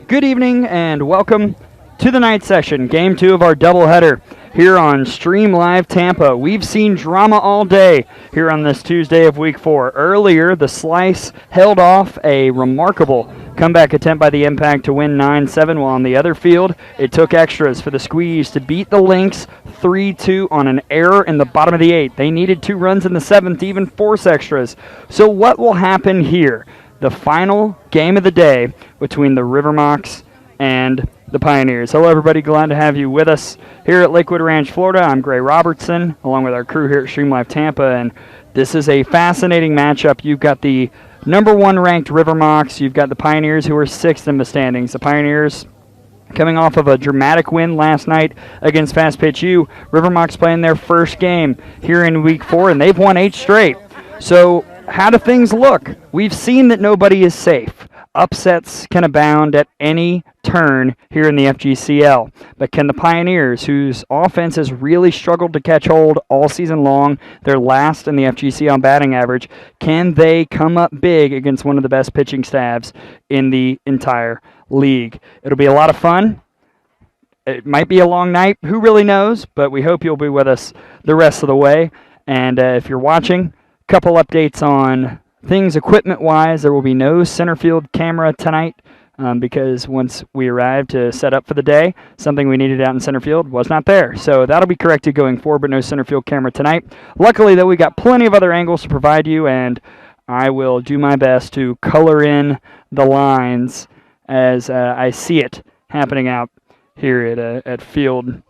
Good evening and welcome to the night session, Game 2 of our doubleheader here on Stream Live Tampa. We've seen drama all day here on this Tuesday of Week 4. Earlier, the Slice held off a remarkable comeback attempt by the Impact to win 9-7, while on the other field, it took extras for the Squeeze to beat the Lynx 3-2 on an error in the bottom of the 8th. They needed 2 runs in the 7th to even force extras. So what will happen here? The final game of the day between the River Mocs and the Pioneers. Hello, everybody. Glad to have you with us here at Lakewood Ranch, Florida. I'm Gray Robertson, along with our crew here at Stream Live Tampa, and this is a fascinating matchup. You've got the number 1 ranked River Mocs. You've got the Pioneers, who are 6th in the standings. The Pioneers coming off of a dramatic win last night against Fast Pitch U. River Mocs playing their first game here in Week 4, and they've won 8 straight. So how do things look? We've seen that nobody is safe. Upsets can abound at any turn here in the FGCL. But can the Pioneers, whose offense has really struggled to catch hold all season long, they're last in the FGCL batting average, can they come up big against one of the best pitching staffs in the entire league? It'll be a lot of fun. It might be a long night. Who really knows? But we hope you'll be with us the rest of the way. And if you're watching, couple updates on things equipment-wise. There will be no center field camera tonight because once we arrived to set up for the day, something we needed out in center field was not there. So that'll be corrected going forward, but no center field camera tonight. Luckily, though, we got plenty of other angles to provide you, and I will do my best to color in the lines as I see it happening out here at Field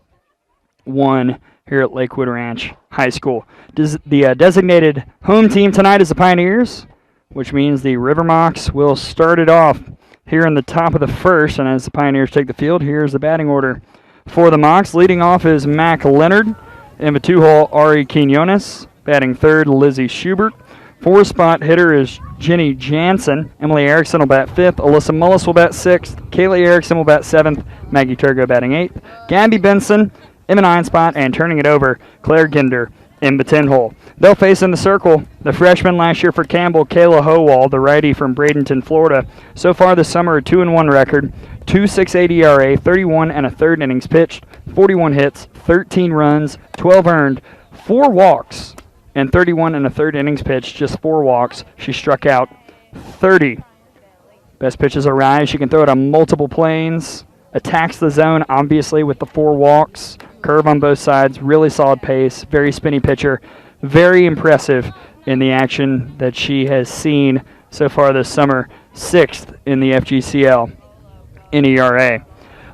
1 here at Lakewood Ranch High School. The designated home team tonight is the Pioneers, which means the River Mocs will start it off here in the top of the first. And as the Pioneers take the field, here's the batting order for the Mocs. Leading off is Mac Leonard. In the 2-hole, Ari Quinones. Batting third, Lizzie Schubert. 4-spot hitter is Jenny Jansen. Emily Erickson will bat 5th. Alyssa Mullis will bat 6th. Kayla Erickson will bat 7th. Maggie Turgo batting 8th. Gabby Benson in the 9-spot, and turning it over, Claire Ginder in the 10-hole. They'll face in the circle the freshman last year for Campbell, Kayla Howall, the righty from Bradenton, Florida. So far this summer, a 2-1 record, 2.68 ERA, 31 1/3 innings pitched, 41 hits, 13 runs, 12 earned, 4 walks, and 31 1/3 innings pitched, just 4 walks. She struck out 30. Best pitches are rise. She can throw it on multiple planes. Attacks the zone, obviously, with the 4 walks. Curve on both sides, really solid pace, very spinny pitcher. Very impressive in the action that she has seen so far this summer. 6th in the FGCL in ERA.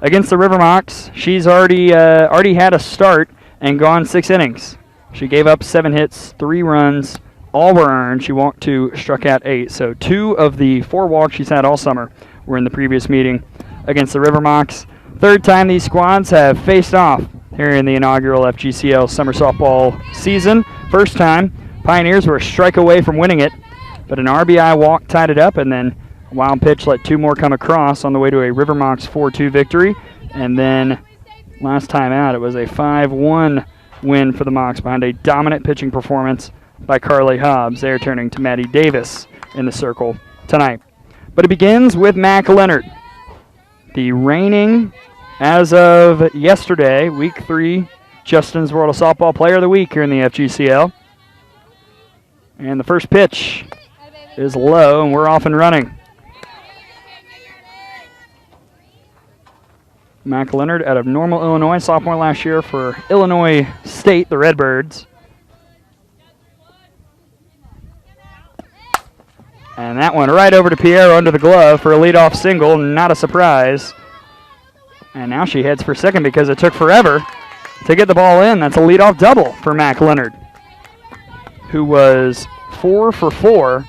Against the River Mocs, she's already had a start and gone 6 innings. She gave up 7 hits, 3 runs, all were earned. She walked 2, struck out 8. So 2 of the 4 walks she's had all summer were in the previous meeting against the River Mocs. Third time these squads have faced off here in the inaugural FGCL summer softball season. First time, Pioneers were a strike away from winning it, but an RBI walk tied it up, and then a wild pitch let 2 more come across on the way to a River Mocs 4-2 victory. And then last time out, it was a 5-1 win for the Mocs behind a dominant pitching performance by Carly Hobbs. They're turning to Maddie Davis in the circle tonight. But it begins with Mac Leonard, the reigning, as of yesterday, Week 3, Justin's World of Softball Player of the Week here in the FGCL. And the first pitch is low, and we're off and running. Mac Leonard out of Normal, Illinois, sophomore last year for Illinois State, the Redbirds. And that one right over to Piero under the glove for a leadoff single, not a surprise. And now she heads for second because it took forever to get the ball in. That's a leadoff double for Mac Leonard, who was 4 for 4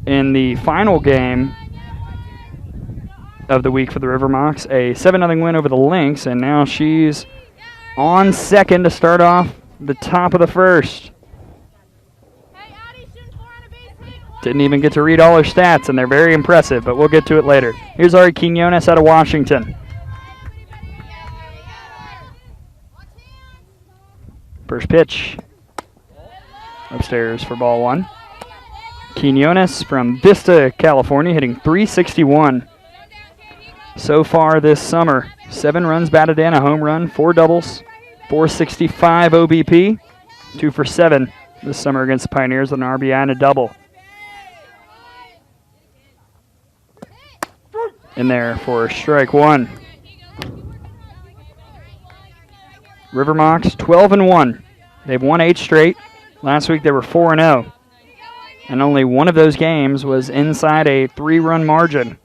in the final game of the week for the River Mocs. A 7-0 win over the Lynx, and now she's on second to start off the top of the first. Didn't even get to read all her stats, and they're very impressive, but we'll get to it later. Here's Ari Quinones out of Washington. First pitch upstairs for ball 1. Quinones from Vista, California, hitting .361. so far this summer. 7 runs batted in, a home run, 4 doubles, 465 OBP, 2 for 7 this summer against the Pioneers with an RBI and a double. In there for strike 1. River Mocs 12-1. They've won 8 straight. Last week they were 4-0. And only one of those games was inside a 3-run margin.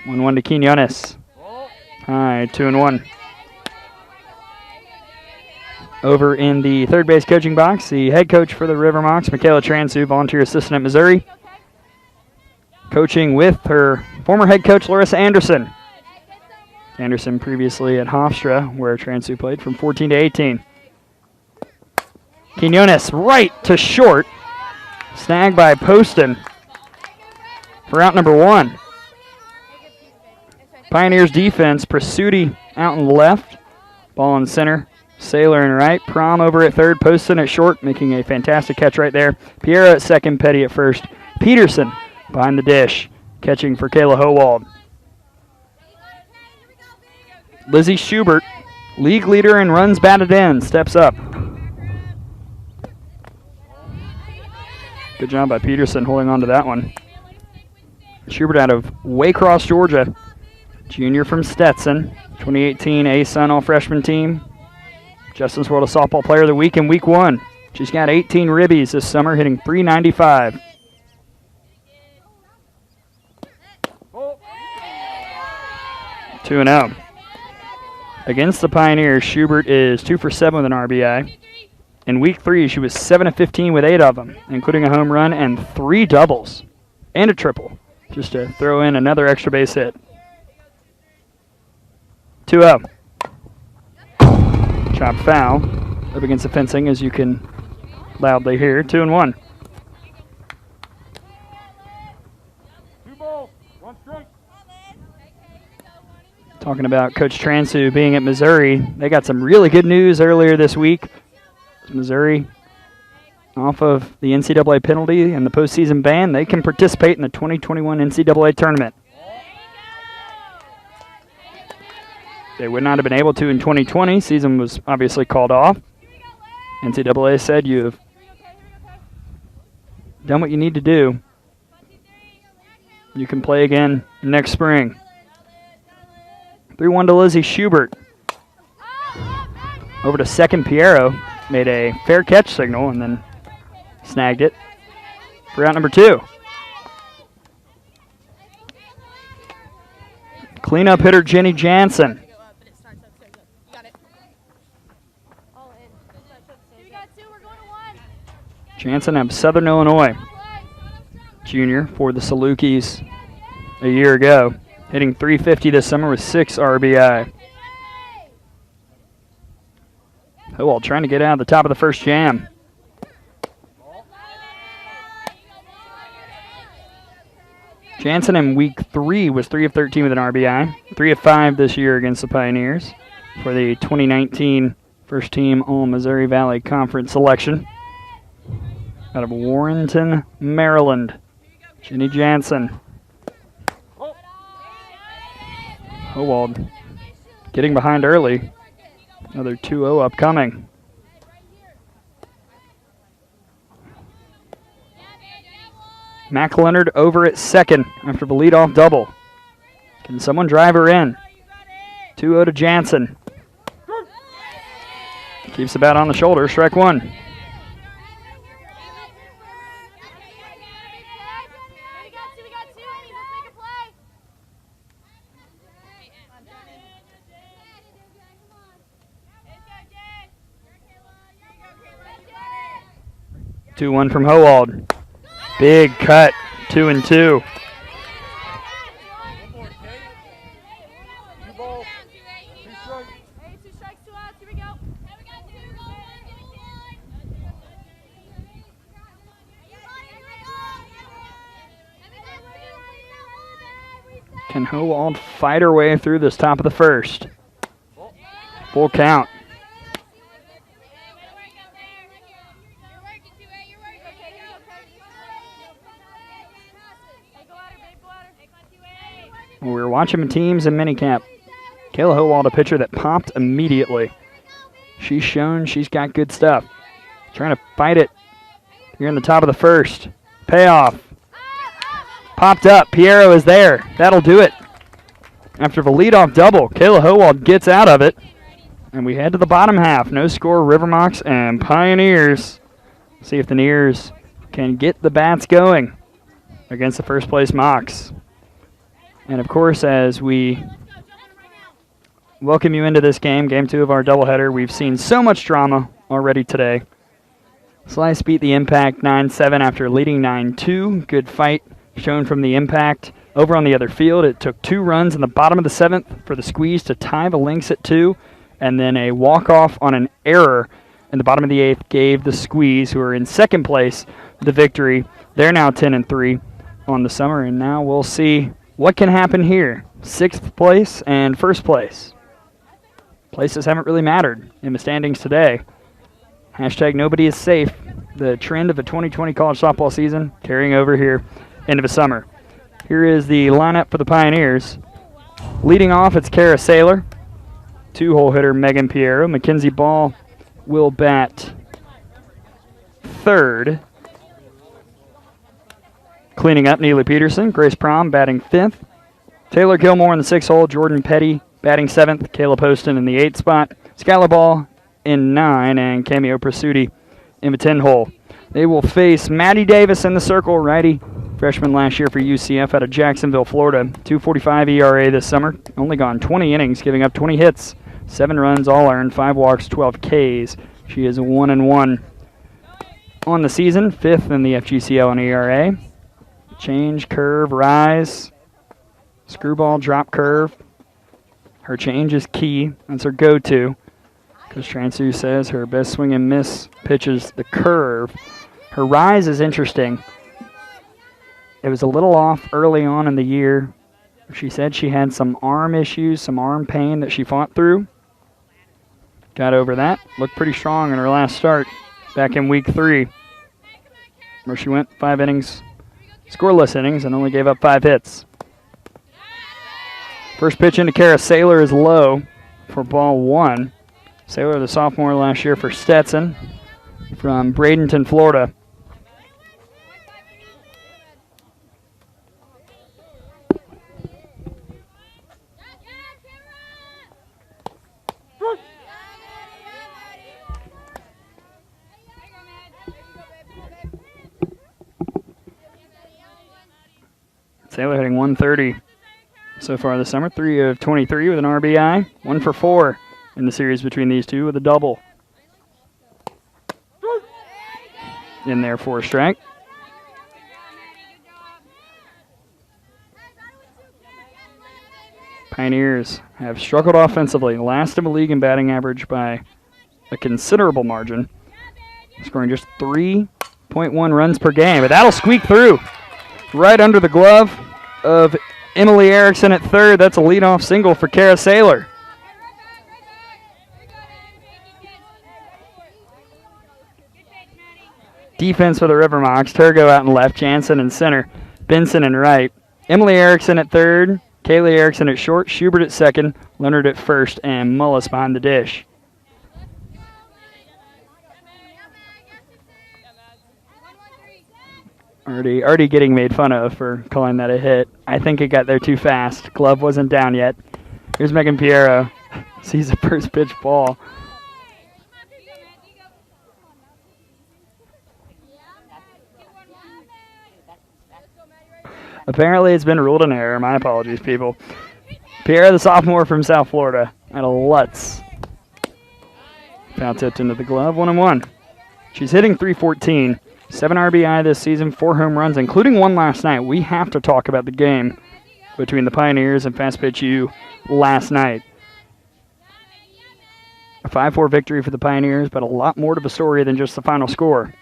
One to Quinones. Hi, 2-1. Over in the third base coaching box, the head coach for the River Mocs, Kayla Transu, volunteer assistant at Missouri, coaching with her former head coach, Larissa Anderson. Anderson previously at Hofstra, where Transu played from 14 to 18. Quinones right to short. Snagged by Poston for out number 1. Pioneers defense, Prasuti out in left. Ball in center. Sailor in right. Prom over at third. Poston at short, making a fantastic catch right there. Piero at second. Petty at first. Peterson behind the dish, catching for Kayla Howald. Lizzie Schubert, league leader in runs batted in, steps up. Good job by Peterson holding on to that one. Schubert out of Waycross, Georgia. Junior from Stetson. 2018 A-Sun All-Freshman team. Justin's World of Softball Player of the Week in Week 1. She's got 18 ribbies this summer, hitting .395. Two and out. Against the Pioneers, Schubert is 2 for 7 with an RBI. In Week 3, she was 7 of 15 with 8 of them, including a home run and 3 doubles and a triple, just to throw in another extra base hit. 2-0. Chop foul up against the fencing, as you can loudly hear. 2-1. Talking about Coach Transu being at Missouri, they got some really good news earlier this week. Missouri, off of the NCAA penalty and the postseason ban, they can participate in the 2021 NCAA tournament. They would not have been able to in 2020. Season was obviously called off. NCAA said you have done what you need to do. You can play again next spring. 3-1 to Lizzie Schubert. Over to second, Piero made a fair catch signal and then snagged it for out number 2. Cleanup hitter Jenny Jansen. Jansen out of Southern Illinois. Junior for the Salukis a year ago. Hitting .350 this summer with 6 RBI. Howell trying to get out of the top of the first jam. Jansen in Week 3 was 3 of 13 with an RBI. 3 of 5 this year against the Pioneers for the 2019 First Team All-Missouri Valley Conference selection. Out of Warrenton, Maryland, Jenny Jansen. Howald getting behind early. Another 2-0 upcoming. Mac Leonard over at second after the leadoff double. Can someone drive her in? 2-0 to Jansen. Keeps the bat on the shoulder, strike 1. Two one from Howald. Big cut, 2-2. Can Howald fight her way through this top of the first? Full count. when we were watching teams in minicamp. Kayla Howald, a pitcher that popped immediately. She's shown she's got good stuff. Trying to fight it here in the top of the first. Payoff. Popped up. Piero is there. That'll do it. After the leadoff double, Kayla Howald gets out of it. And we head to the bottom half. No score, River Mocs and Pioneers. See if the Neers can get the bats going against the first place Mocs. And of course, as we welcome you into this game, game 2 of our doubleheader, we've seen so much drama already today. Slice beat the Impact 9-7 after leading 9-2. Good fight shown from the Impact. Over on the other field, it took 2 runs in the bottom of the 7th for the Squeeze to tie the Lynx at 2, and then a walk-off on an error in the bottom of the 8th gave the Squeeze, who are in second place, the victory. They're now 10-3 on the summer, and now we'll see what can happen here. 6th place and 1st place. Places haven't really mattered in the standings today. Hashtag nobody is safe. The trend of the 2020 college softball season carrying over here into the summer. Here is the lineup for the Pioneers. Leading off, it's Kara Saylor. 2-hole hitter Megan Piero. Mackenzie Ball will bat 3rd. Cleaning up, Neely Peterson. Grace Prom batting 5th. Taylor Gilmore in the 6-hole. Jordan Petty batting 7th. Kayla Poston in the 8th spot. Skylar Ball in 9. And Cameo Prasuti in the 10-hole. They will face Maddie Davis in the circle, righty. Freshman last year for UCF out of Jacksonville, Florida. 2.45 ERA this summer. Only gone 20 innings, giving up 20 hits. 7 runs, all earned, 5 walks, 12 Ks. She is 1-1 on the season. 5th in the FGCL in ERA. Change, curve, rise. Screwball, drop curve. Her change is key. That's her go-to. Because Transu says her best swing and miss pitch is the curve. Her rise is interesting. It was a little off early on in the year. She said she had some arm issues, some arm pain that she fought through. Got over that. Looked pretty strong in her last start back in week 3, where she went 5 innings, scoreless innings, and only gave up 5 hits. First pitch into Kara Saylor is low for ball 1. Saylor, the sophomore last year for Stetson from Bradenton, Florida. Saylor hitting 130 so far this summer. 3 of 23 with an RBI. 1 for 4 in the series between these two with a double. In there for a strike. Pioneers have struggled offensively. Last in the league in batting average by a considerable margin. Scoring just 3.1 runs per game. But that'll squeak through. Right under the glove of Emily Erickson at 3rd. That's a leadoff single for Kara Saylor. Defense for the River Mocs. Turgo out in left, Jansen in center, Benson in right. Emily Erickson at 3rd, Kaylee Erickson at short, Schubert at 2nd, Leonard at 1st, and Mullis behind the dish. Already getting made fun of for calling that a hit. I think it got there too fast. Glove wasn't down yet. Here's Megan Piero. Sees the first pitch ball. Apparently it's been ruled an error. My apologies, people. Piero, the sophomore from South Florida, out of Lutz. Foul tipped into the glove, 1-1. She's hitting .314. 7 RBI this season, 4 home runs, including 1 last night. We have to talk about the game between the Pioneers and Fast Pitch U last night. A 5-4 victory for the Pioneers, but a lot more to the story than just the final score.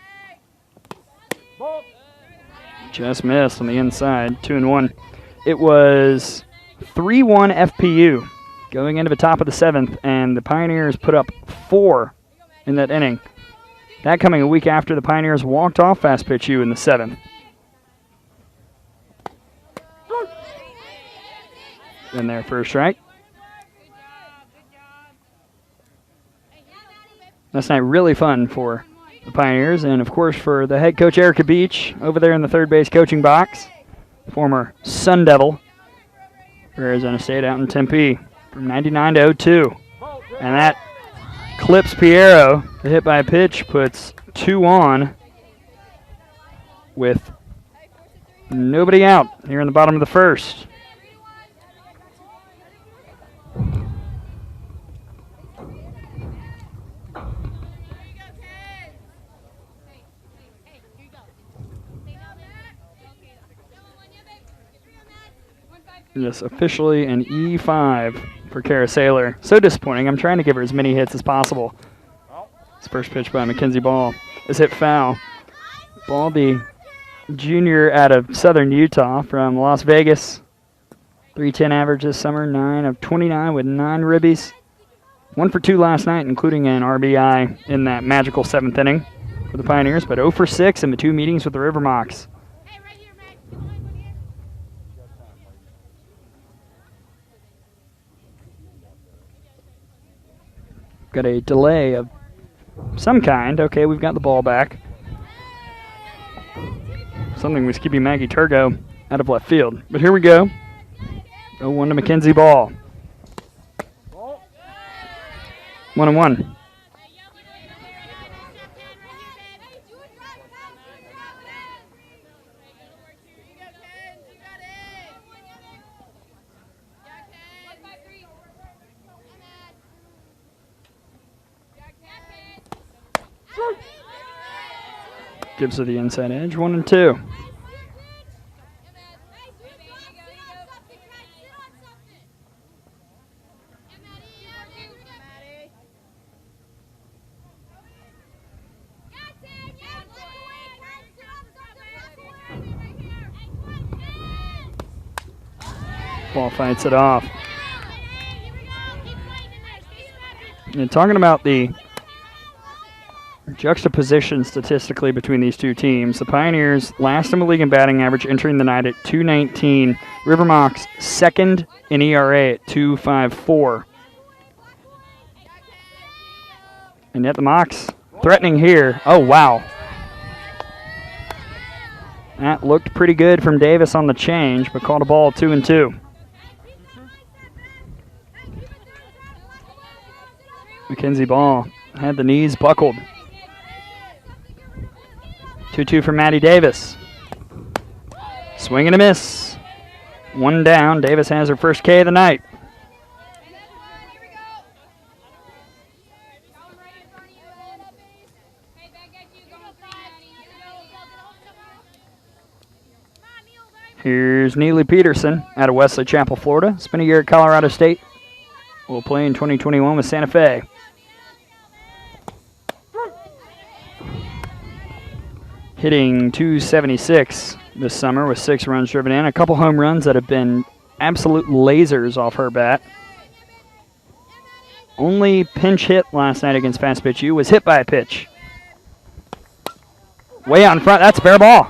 Just missed on the inside, 2-1. It was 3-1 FPU going into the top of the 7th, and the Pioneers put up 4 in that inning. That coming a week after the Pioneers walked off Fast Pitch U in the 7th. in there for a strike. Last night really fun for the Pioneers and, of course, for the head coach, Erica Beech, over there in the third base coaching box. Former Sun Devil for Arizona State out in Tempe from 99 to 02. And that clips Piero. The hit by pitch puts 2 on with nobody out here in the bottom of the first. Yes, officially an E5 for Kara Saylor. So disappointing. I'm trying to give her as many hits as possible. This first pitch by Mackenzie Ball is hit foul. Ball, the junior out of Southern Utah from Las Vegas. 310 average this summer, 9 of 29 with 9 ribbies. 1 for 2 last night, including an RBI in that magical 7th inning for the Pioneers, but 0 for 6 in the 2 meetings with the River Mocs. Got a delay of some kind. Okay, we've got the ball back. Something was keeping Maggie Turgo out of left field. But here we go. 0-1 to Mackenzie Ball. 1-1. Gives her the inside edge. 1-2. Ball fights it off. And talking about the juxtaposition statistically between these two teams, the Pioneers last in the league in batting average, entering the night at .219. River Mocs second in ERA at .254. And yet the Mocs threatening here. Oh, wow. That looked pretty good from Davis on the change, but called a ball 2-2. Mackenzie Ball had the knees buckled. 2-2 for Maddie Davis. Swing and a miss. 1 down. Davis has her first K of the night. Here's Neely Peterson out of Wesley Chapel, Florida. Spent a year at Colorado State. Will play in 2021 with Santa Fe. Hitting .276 this summer with 6 runs driven in. A couple home runs that have been absolute lasers off her bat. Only pinch hit last night against Fast Pitch U was hit by a pitch. Way out in front. That's a fair ball.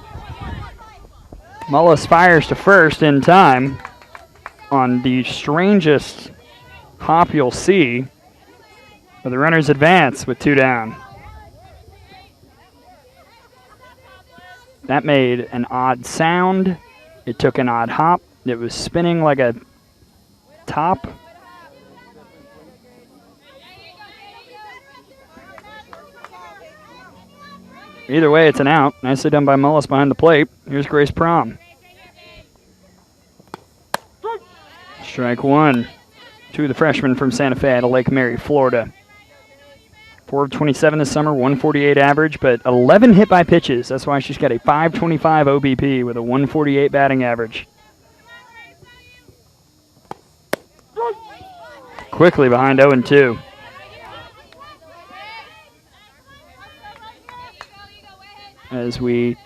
Mullis fires to first in time on the strangest hop you'll see. But the runners advance with 2 down. That made an odd sound. It took an odd hop. It was spinning like a top. Either way, it's an out. Nicely done by Mullis behind the plate. Here's Grace Prom. Strike 1 to the freshman from Santa Fe out of Lake Mary, Florida. 4 of 27 this summer, 148 average, but 11 hit by pitches. That's why she's got a 525 OBP with a 148 batting average. Quickly behind 0-2. As we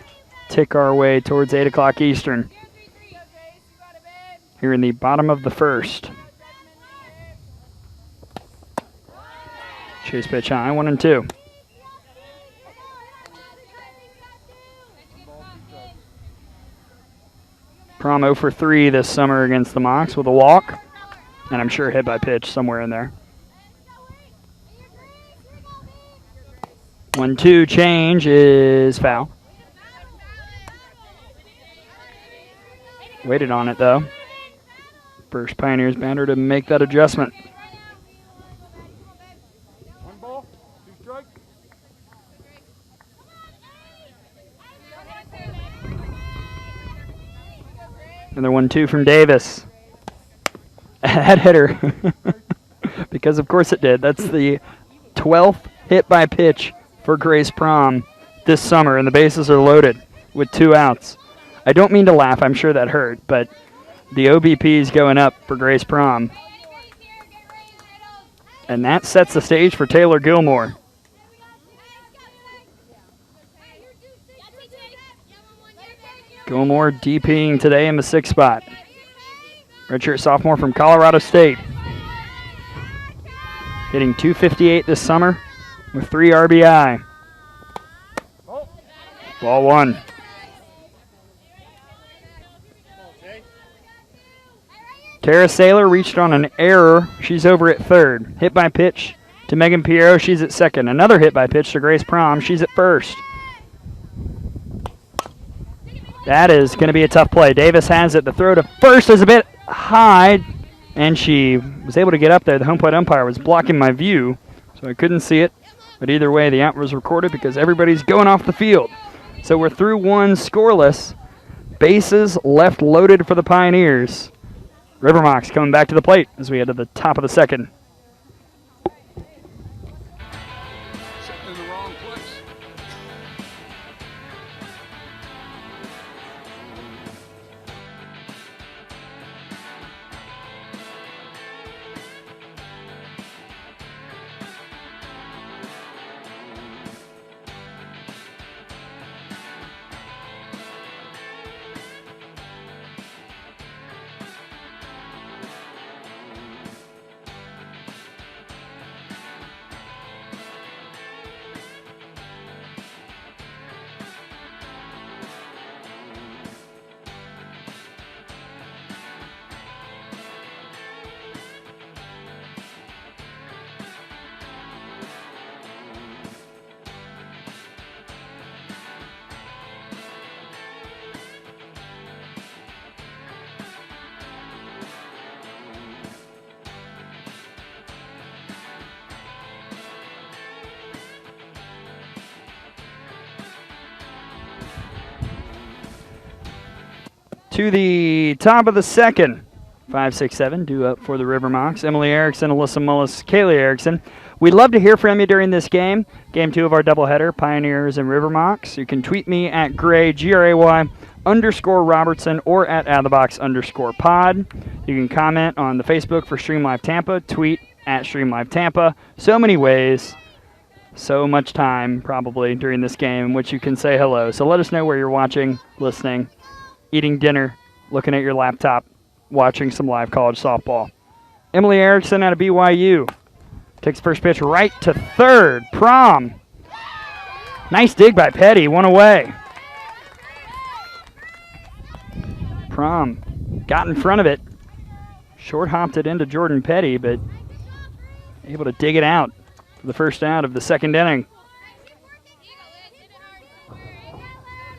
tick our way towards 8 o'clock Eastern. Here in the bottom of the first. Chase pitch high, 1-2. Prom 0 for 3 this summer against the Mocs with a walk. And I'm sure hit by pitch somewhere in there. 1-2 change is foul. Waited on it, though. First Pioneers batter to make that adjustment. 1 ball, 2 strikes. Another 1-2 from Davis. That hit her. Because of course it did. That's the 12th hit by pitch for Grace Prom this summer, and the bases are loaded with 2 outs. I don't mean to laugh, I'm sure that hurt, but the OBP is going up for Grace Prom. And that sets the stage for Taylor Gilmore. Gilmore DPing today in the 6th spot. Redshirt sophomore from Colorado State. Hitting .258 this summer with 3 RBI. Ball 1. Tara Saylor reached on an error. She's over at 3rd. Hit by pitch to Megan Piero. She's at 2nd. Another hit by pitch to Grace Prom. She's at 1st. That is going to be a tough play. Davis has it. The throw to 1st is a bit high, and she was able to get up there. The home plate umpire was blocking my view, so I couldn't see it. But either way, the out was recorded because everybody's going off the field. So we're through 1 scoreless. Bases left loaded for the Pioneers. River Mocs coming back to the plate as we head to the top of the 2nd. Sitting in the wrong place. To the top of the 2nd. 5, 6, 7 due up for the River Mocs. Emily Erickson, Alyssa Mullis, Kayla Erickson. We'd love to hear from you during this game. Game 2 of our doubleheader, Pioneers and River Mocs. You can tweet me at Gray, Gray_Robertson, or at @outofthebox_pod. You can comment on the Facebook for Stream Live Tampa, tweet at Stream Live Tampa. So many ways, so much time probably during this game in which you can say hello. So let us know where you're watching, listening, eating dinner, looking at your laptop, watching some live college softball. Emily Erickson out of BYU takes first pitch right to 3rd. Prom. Nice dig by Petty. 1 away. Prom got in front of it. Short hopped it into Jordan Petty, but able to dig it out for the first out of the 2nd inning.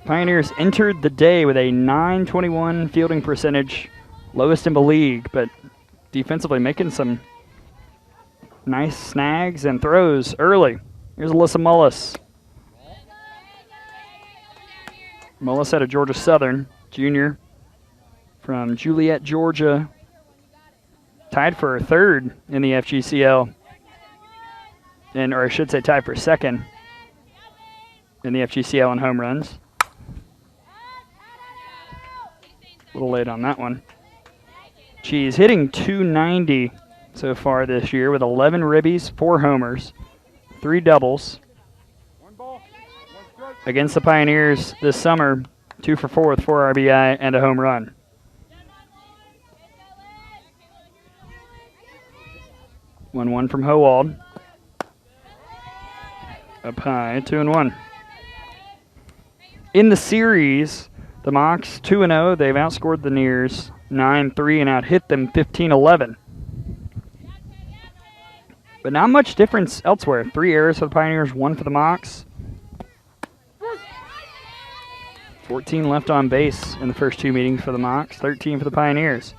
Pioneers entered the day with a .921 fielding percentage, lowest in the league, but defensively making some nice snags and throws early. Here's Alyssa Mullis. Mullis out of Georgia Southern, junior from Juliet, Georgia. Tied for 3rd in the FGCL, or I should say tied for 2nd in the FGCL in home runs. A little late on that one. She's hitting .290 so far this year with 11 ribbies, 4 homers, 3 doubles. 1 ball, 1 strike. Against the Pioneers this summer, 2 for 4 with 4 RBI and a home run. 1-1 from Howald. Up high, 2-1. In the series, the Mocs 2-0. They've outscored the Nears 9-3 and out-hit them 15-11. But not much difference elsewhere. 3 errors for the Pioneers, 1 for the Mocs. 14 left on base in the first 2 meetings for the Mocs, 13 for the Pioneers.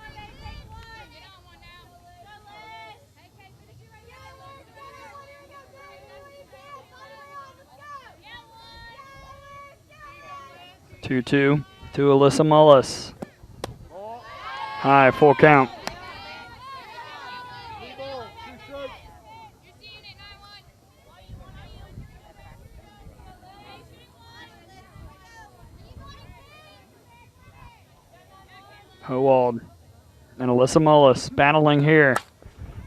Two to Alyssa Mullis. High, full count. Howald and Alyssa Mullis battling here.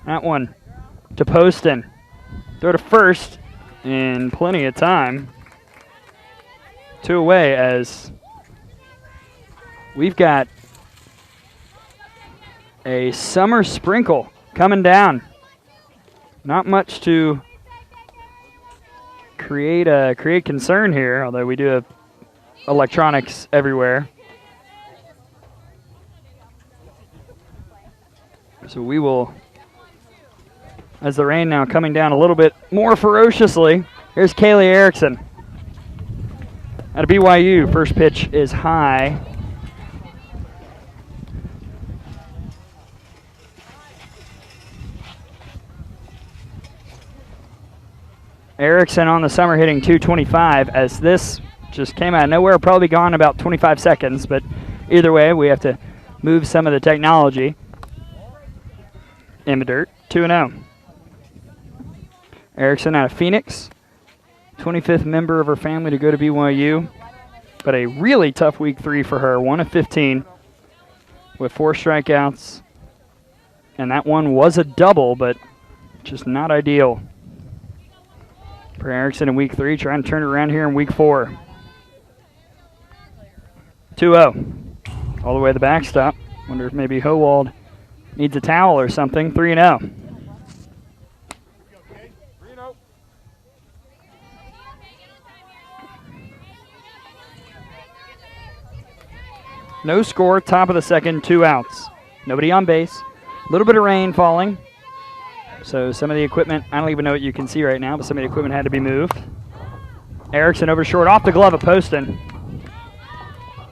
That one to Poston. Throw to first in plenty of time. 2 away as we've got a summer sprinkle coming down. Not much to create concern here, although we do have electronics everywhere. So we will, as the rain now coming down a little bit more ferociously, here's Kayla Erickson. At BYU, first pitch is high. Erickson on the summer hitting .225 as this just came out of nowhere, probably gone about 25 seconds, but either way, we have to move some of the technology. In the dirt, 2-0. Erickson out of Phoenix, 25th member of her family to go to BYU, but a really tough week 3 for her. 1 of 15 with 4 strikeouts, and that one was a double, but just not ideal for Erickson in week 3. Trying to turn it around here in week 4. 2-0, all the way to the backstop. Wonder if maybe Howald needs a towel or something. 3-0. No score, top of the second, 2 outs. Nobody on base. A little bit of rain falling. So some of the equipment, I don't even know what you can see right now, but some of the equipment had to be moved. Erickson over short, off the glove of Poston.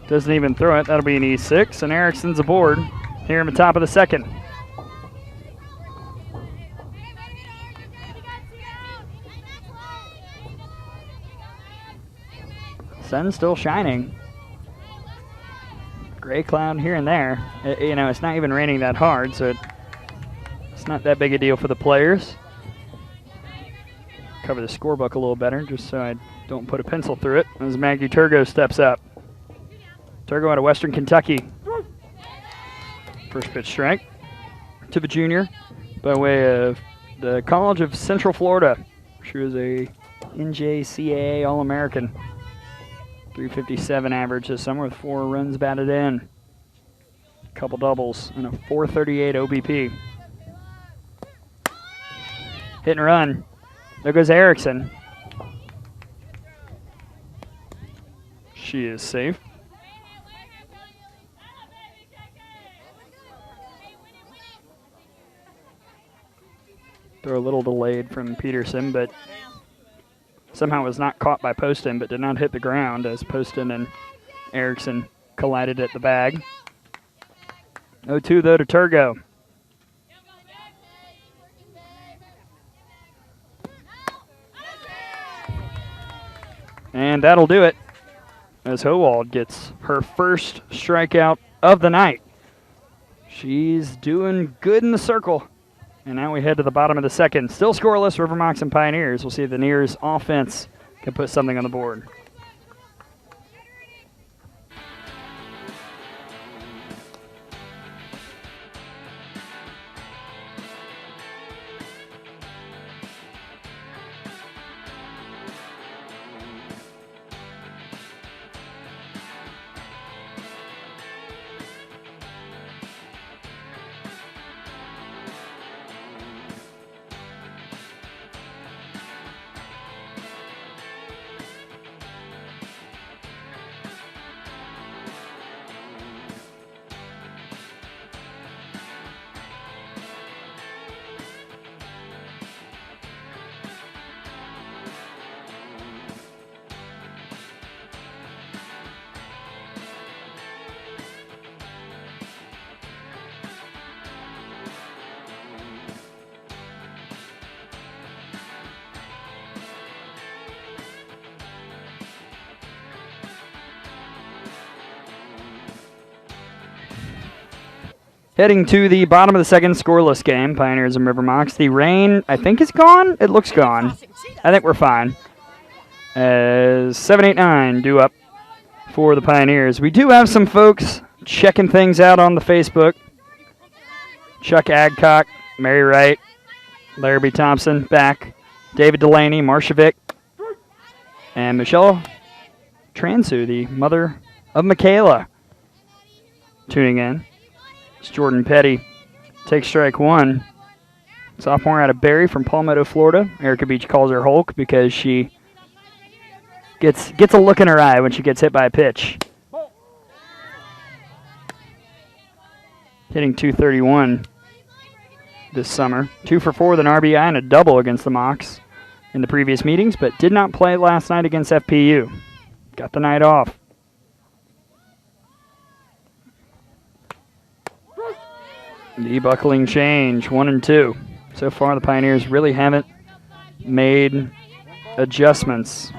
Doesn't even throw it. That'll be an E6, and Erickson's aboard here in the top of the second. Sun still shining. Gray cloud here and there. It's not even raining that hard, so it's not that big a deal for the players. Cover the scorebook a little better, just so I don't put a pencil through it, as Maggie Turgo steps up. Turgo out of Western Kentucky. First pitch strike to the junior by way of the College of Central Florida. She was a NJCAA All-American. 357 average this summer with 4 runs batted in. A couple doubles and a 438 OBP. Hit and run. There goes Erickson. She is safe. Throw a little delayed from Peterson, but somehow was not caught by Poston, but did not hit the ground as Poston and Erickson collided at the bag. 0-2 though to Turgo. And that'll do it as Howald gets her first strikeout of the night. She's doing good in the circle. And now we head to the bottom of the second. Still scoreless, River Mocs and Pioneers. We'll see if the Neers offense can put something on the board. Heading to the bottom of the second, scoreless game, Pioneers and River Mocs. The rain, I think, is gone. It looks gone. I think we're fine. As 7-8-9 due up for the Pioneers. We do have some folks checking things out on the Facebook. Chuck Adcock, Mary Wright, Larry B. Thompson back, David Delaney, Marcia Vick, and Michelle Transu, the mother of Michaela, tuning in. It's Jordan Petty. Takes strike one. Sophomore out of Barry from Palmetto, Florida. Erica Beech calls her Hulk because she gets a look in her eye when she gets hit by a pitch. Hitting .231 this summer. 2 for 4 with an RBI and a double against the Mocs in the previous meetings, but did not play last night against FPU. Got the night off. The buckling change, 1-2. So far, the Pioneers really haven't made adjustments.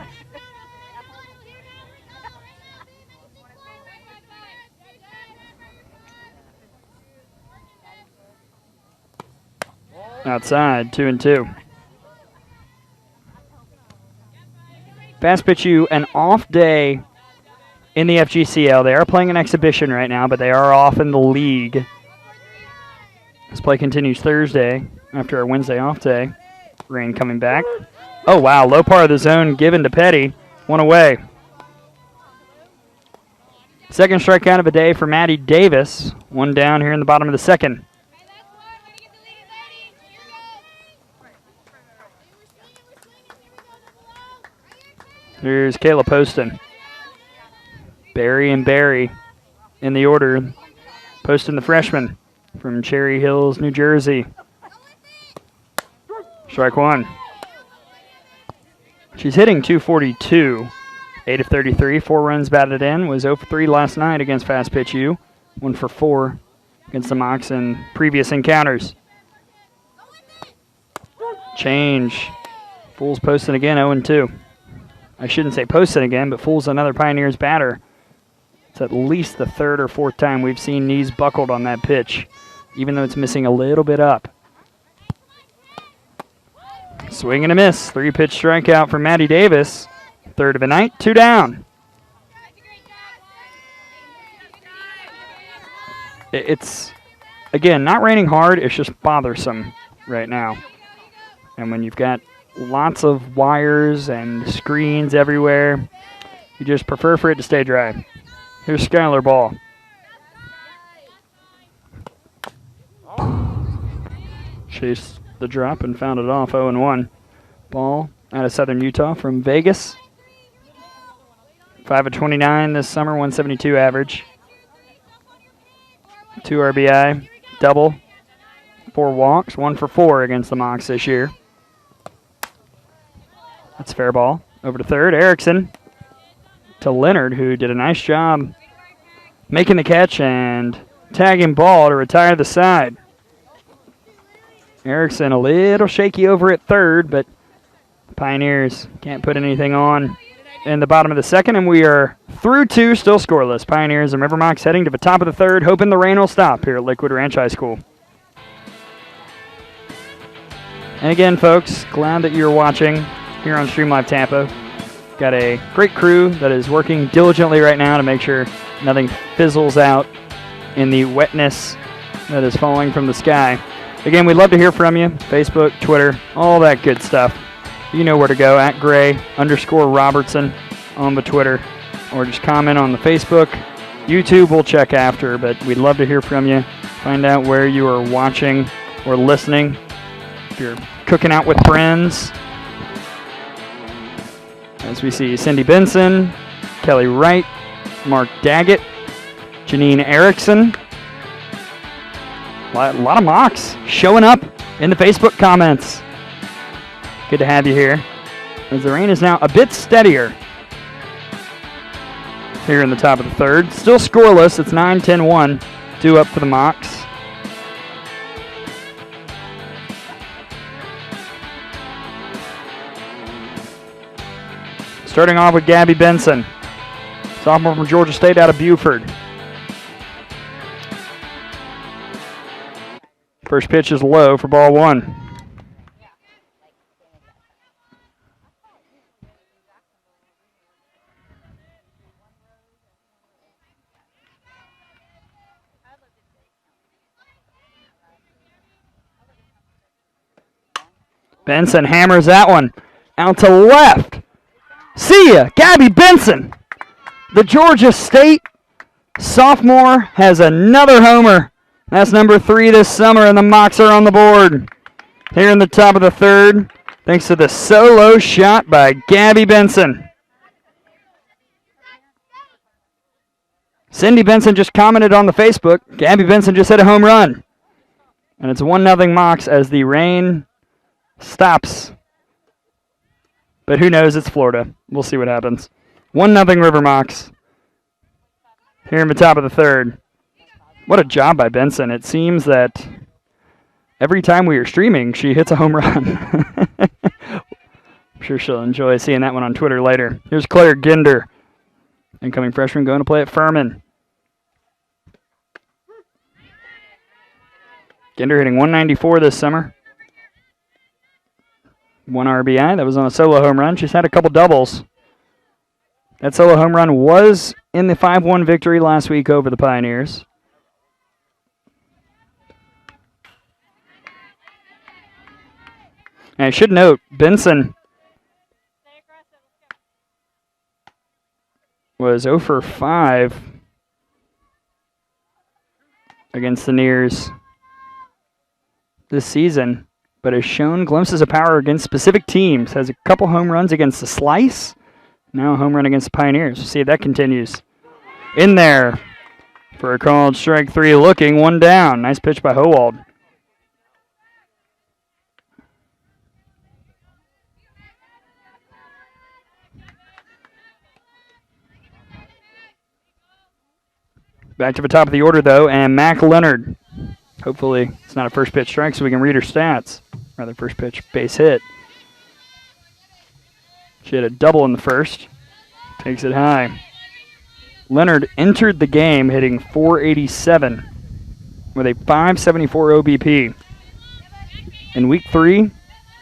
Outside, 2-2. Fast pitch you an off day in the FGCL. They are playing an exhibition right now, but they are off in the league. This play continues Thursday after our Wednesday off day. Rain coming back. Oh, wow. Low part of the zone given to Petty. One away. Second strikeout of the day for Maddie Davis. One down here in the bottom of the second. Here's Kayla Poston. Barry and Barry in the order. Poston, the freshman from Cherry Hills, New Jersey. Strike one. She's hitting .242. 8 of 33, 4 runs batted in. Was 0 for 3 last night against Fast Pitch U. 1 for 4 against the Mocs in previous encounters. Change. Fools Poston again, 0-2. I shouldn't say Poston again, but Fools another Pioneers batter. It's at least the third or fourth time we've seen knees buckled on that pitch, even though it's missing a little bit up. Swing and a miss. 3-pitch strikeout for Maddie Davis. Third of the night, 2 down. It's, again, not raining hard. It's just bothersome right now. And when you've got lots of wires and screens everywhere, you just prefer for it to stay dry. Here's Skylar Ball. Chased the drop and found it off, 0-1. Ball out of Southern Utah from Vegas. 5 of 29 this summer, 172 average. 2 RBI, double, 4 walks, 1 for 4 against the Mocs this year. That's fair ball. Over to third, Erickson to Leonard, who did a nice job making the catch and tagging ball to retire the side. Erickson a little shaky over at third, but Pioneers can't put anything on in the bottom of the second, and we are through 2, still scoreless. Pioneers and River Mocs heading to the top of the third, hoping the rain will stop here at Lakewood Ranch High School. And again, folks, glad that you're watching here on Stream Live Tampa. Got a great crew that is working diligently right now to make sure nothing fizzles out in the wetness that is falling from the sky. Again, we'd love to hear from you. Facebook, Twitter, all that good stuff. You know where to go, at Gray_Robertson on the Twitter, or just comment on the Facebook. YouTube we'll check after, but we'd love to hear from you. Find out where you are watching or listening. If you're cooking out with friends. As we see Cindy Benson, Kelly Wright, Mark Daggett, Janine Erickson. A lot of Mocs showing up in the Facebook comments. Good to have you here. As the rain is now a bit steadier here in the top of the third. Still scoreless. It's 9-10-1. 2 up for the Mocs. Starting off with Gabby Benson, sophomore from Georgia State out of Buford. First pitch is low for ball 1. Benson hammers that one out to left. See ya, Gabby Benson. The Georgia State sophomore has another homer. That's number 3 this summer, and the Mocs are on the board. Here in the top of the 3rd, thanks to the solo shot by Gabby Benson. Cindy Benson just commented on the Facebook, Gabby Benson just hit a home run. And it's 1-0 Mocs as the rain stops. But who knows, it's Florida. We'll see what happens. 1-0 River Mocs. Here in the top of the 3rd. What a job by Benson. It seems that every time we are streaming, she hits a home run. I'm sure she'll enjoy seeing that one on Twitter later. Here's Claire Ginder, incoming freshman, going to play at Furman. Ginder hitting 194 this summer. 1 RBI. That was on a solo home run. She's had a couple doubles. That solo home run was in the 5-1 victory last week over the Pioneers. And I should note, Benson was 0 for 5 against the Nears this season, but has shown glimpses of power against specific teams. Has a couple home runs against the Slice, now a home run against the Pioneers. We'll see if that continues. In there for a called strike 3 looking, 1 down. Nice pitch by Howald. Back to the top of the order, though, and Mac Leonard. Hopefully it's not a first pitch strike so we can read her stats. Rather, first pitch base hit. She had a double in the first. Takes it high. Leonard entered the game hitting .487 with a .574 OBP. In week 3,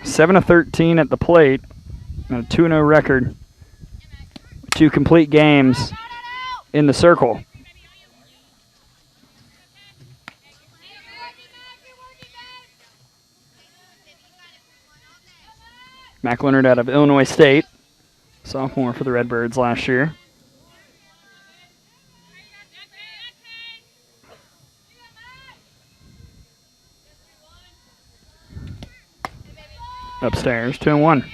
7 of 13 at the plate, and a 2-0 record. 2 complete games in the circle. Mac Leonard out of Illinois State, sophomore for the Redbirds last year. Upstairs, 2-1.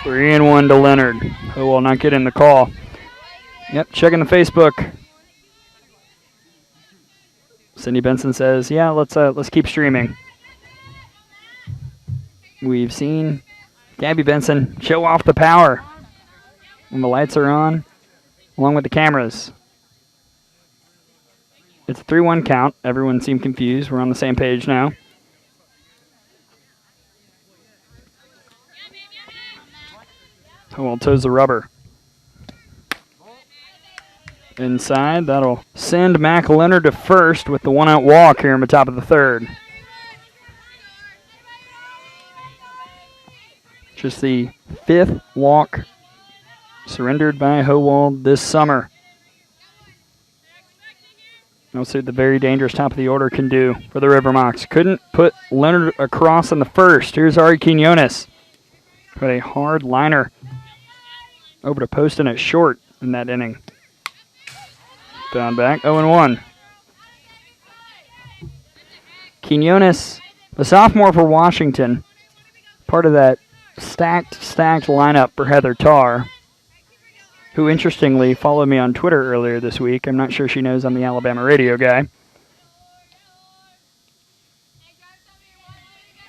Three and 1 to Leonard. Who will not get in the call. Yep, checking the Facebook. Cindy Benson says, "Yeah, let's keep streaming." We've seen Gabby Benson show off the power when the lights are on, along with the cameras. It's a 3-1 count. Everyone seemed confused. We're on the same page now. Howell toes the rubber. Inside, that'll send Mac Leonard to first with the 1-out walk here in the top of the 3rd. Just the 5th walk surrendered by Howald this summer. We'll see what the very dangerous top of the order can do for the River Mocs. Couldn't put Leonard across in the first. Here's Ari Quinones. Put a hard liner over to Poston at short in that inning. Down back, 0-1. Quinones, the sophomore for Washington, part of that stacked lineup for Heather Tarr, who interestingly followed me on Twitter earlier this week. I'm not sure she knows I'm the Alabama radio guy.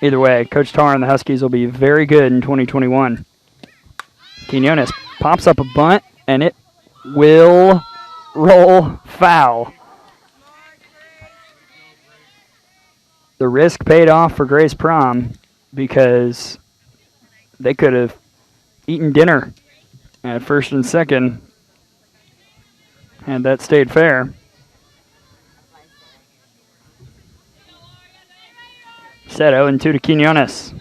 Either way, Coach Tarr and the Huskies will be very good in 2021. Quinones pops up a bunt, and it will roll foul. The risk paid off for Grace Prom because they could have eaten dinner at first and second had that stayed fair. Set 0-2 to Quinones.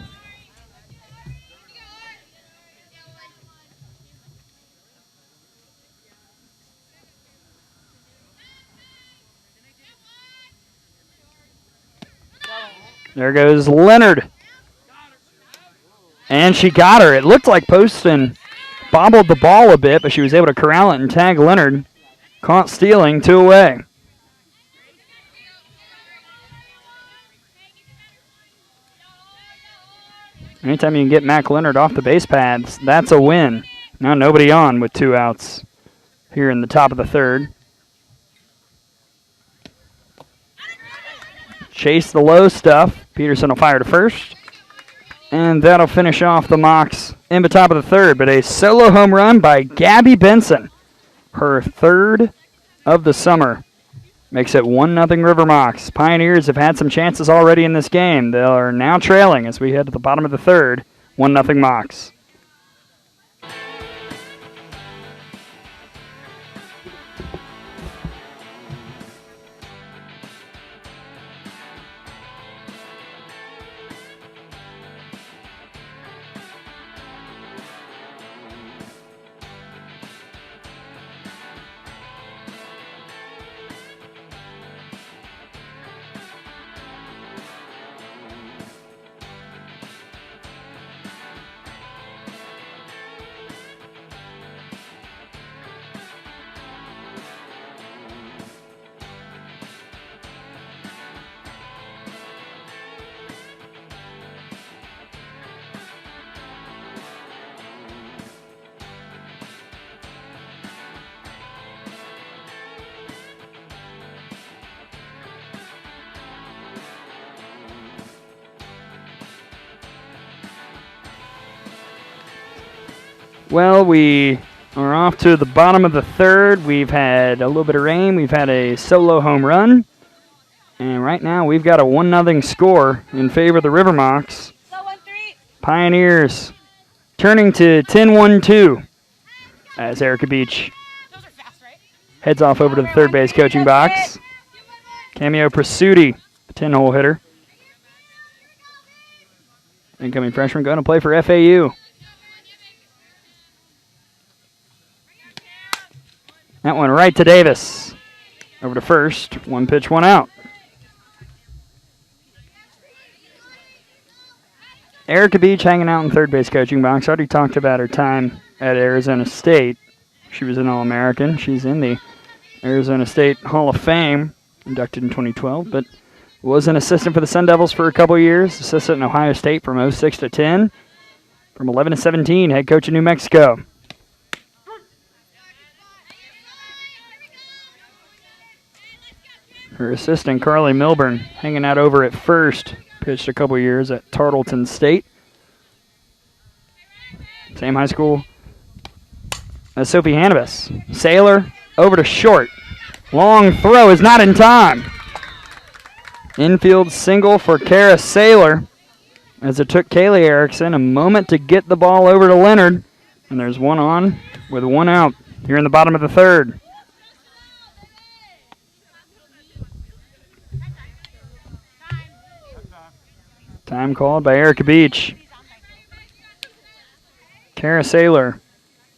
There goes Leonard. And she got her. It looked like Poston bobbled the ball a bit, but she was able to corral it and tag Leonard. Caught stealing, 2 away. Anytime you can get Mac Leonard off the base pads, that's a win. Now nobody on with 2 outs here in the top of the third. Chase the low stuff. Peterson will fire to first. And that'll finish off the Mocs in the top of the third. But a solo home run by Gabby Benson. Her 3rd of the summer. Makes it 1-0 River Mocs. Pioneers have had some chances already in this game. They are now trailing as we head to the bottom of the third. 1-0 Mocs. Well, we are off to the bottom of the third. We've had a little bit of rain. We've had a solo home run. And right now we've got a 1-0 score in favor of the River Mocs. Pioneers turning to 10-1-2 as Erica Beech heads off over to the third base coaching box. Cameo Prasuti, the 10-hole hitter. Incoming freshman going to play for FAU. That one right to Davis. Over to first. 1 pitch, 1 out. Erica Beech hanging out in third base coaching box. Already talked about her time at Arizona State. She was an All-American. She's in the Arizona State Hall of Fame, inducted in 2012, but was an assistant for the Sun Devils for a couple of years. Assistant in Ohio State from 06 to 10. From 11 to 17, head coach in New Mexico. Her assistant, Carly Milburn, hanging out over at first. Pitched a couple years at Tarleton State. Same high school as Sophie Hannibus. Saylor over to short. Long throw is not in time. Infield single for Kara Saylor as it took Kayla Erickson a moment to get the ball over to Leonard. And there's 1 on with 1 out here in the bottom of the third. Time called by Erica Beech. Kara Saylor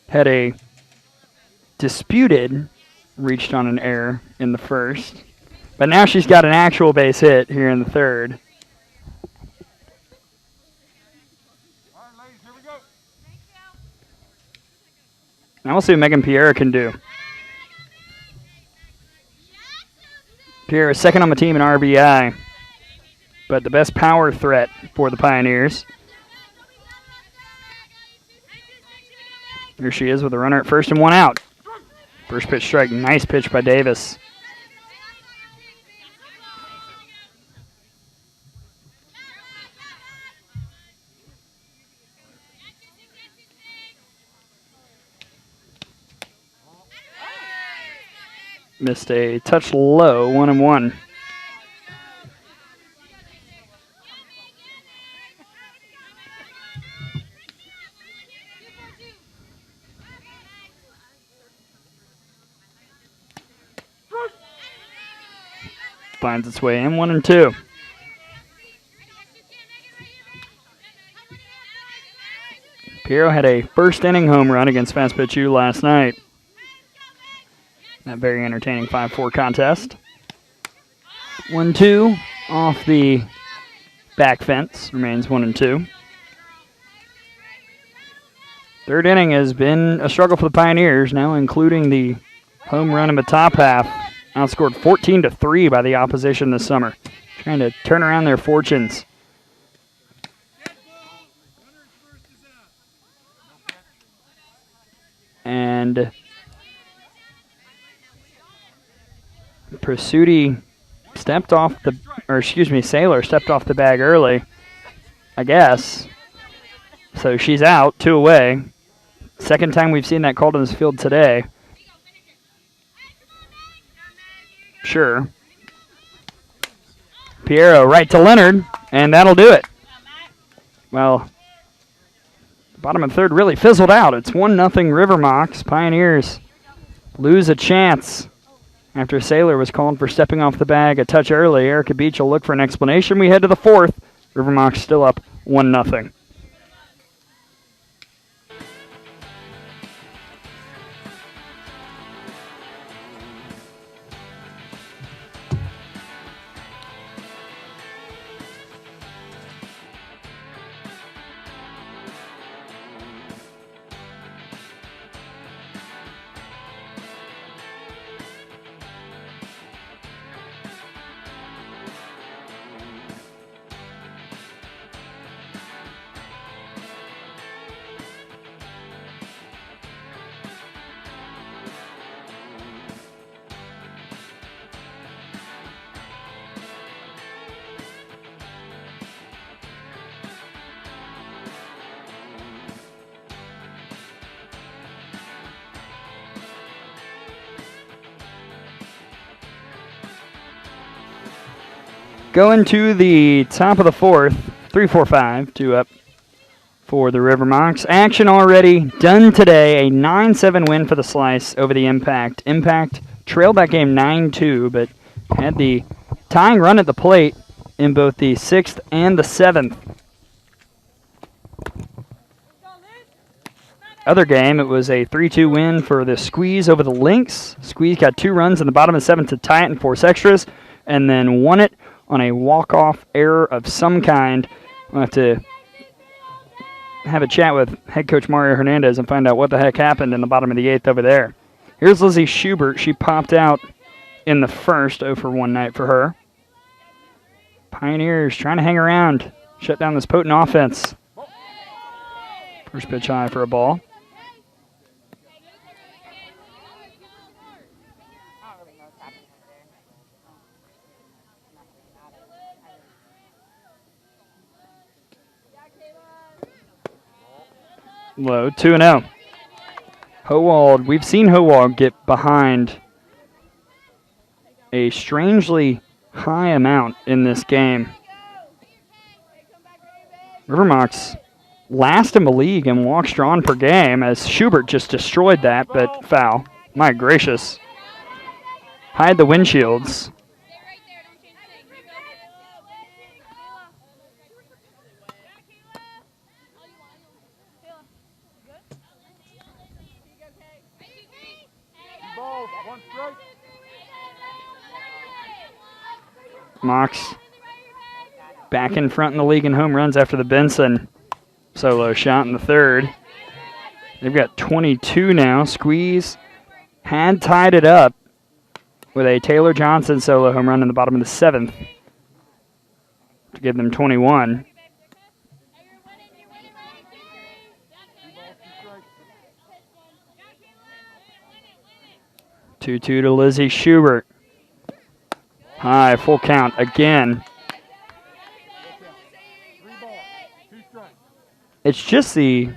had a disputed, reached on an error in the first. But now she's got an actual base hit here in the third. All right, ladies, here we go. Now we'll see what Megan Pierre can do. Pierre is second on the team in RBI, but the best power threat for the Pioneers. Here she is with a runner at first and 1 out. First pitch strike, nice pitch by Davis. missed a touch low, 1-1. Finds its way in, 1-2. Piero had a first inning home run against Fast Pitch U last night. That very entertaining 5-4 contest. 1-2 off the back fence, remains 1-2. Third inning has been a struggle for the Pioneers, now including the home run in the top half. Outscored 14-3 by the opposition this summer, trying to turn around their fortunes. And Pursuti stepped off the, Saylor stepped off the bag early, I guess. So she's out, 2 away. Second time we've seen that called in this field today. Sure. Piero right to Leonard, and that'll do it. Well, the bottom of the third really fizzled out. It's 1-0 River Mocs. Pioneers lose a chance after Saylor was called for stepping off the bag a touch early. Erica Beech will look for an explanation. We head to the fourth. River Mocs still up 1-0. Going to the top of the fourth, 3-4-5, 2 up for the River Mocs. Action already done today, a 9-7 win for the Slice over the Impact. Impact trailed that game 9-2, but had the tying run at the plate in both the 6th and the 7th. Other game, it was a 3-2 win for the Squeeze over the Lynx. Squeeze got 2 runs in the bottom of the 7th to tie it and force extras, and then won it on a walk-off error of some kind. We'll have to have a chat with head coach Mario Hernandez and find out what the heck happened in the bottom of the 8th over there. Here's Lizzie Schubert. She popped out in the first, 0 for 1 night for her. Pioneers trying to hang around, shut down this potent offense. First pitch high for a ball. Low, 2-0. Howald, we've seen Howald get behind a strangely high amount in this game. River Mocs last in the league in walks drawn per game as Schubert just destroyed that, but foul. My gracious. Hide the windshields. Mocs back in front in the league in home runs after the Benson solo shot in the third. They've got 22 now. Squeeze had tied it up with a Taylor Johnson solo home run in the bottom of the 7th to give them 21. Two-two to Lizzie Schubert. High, full count again. It's just the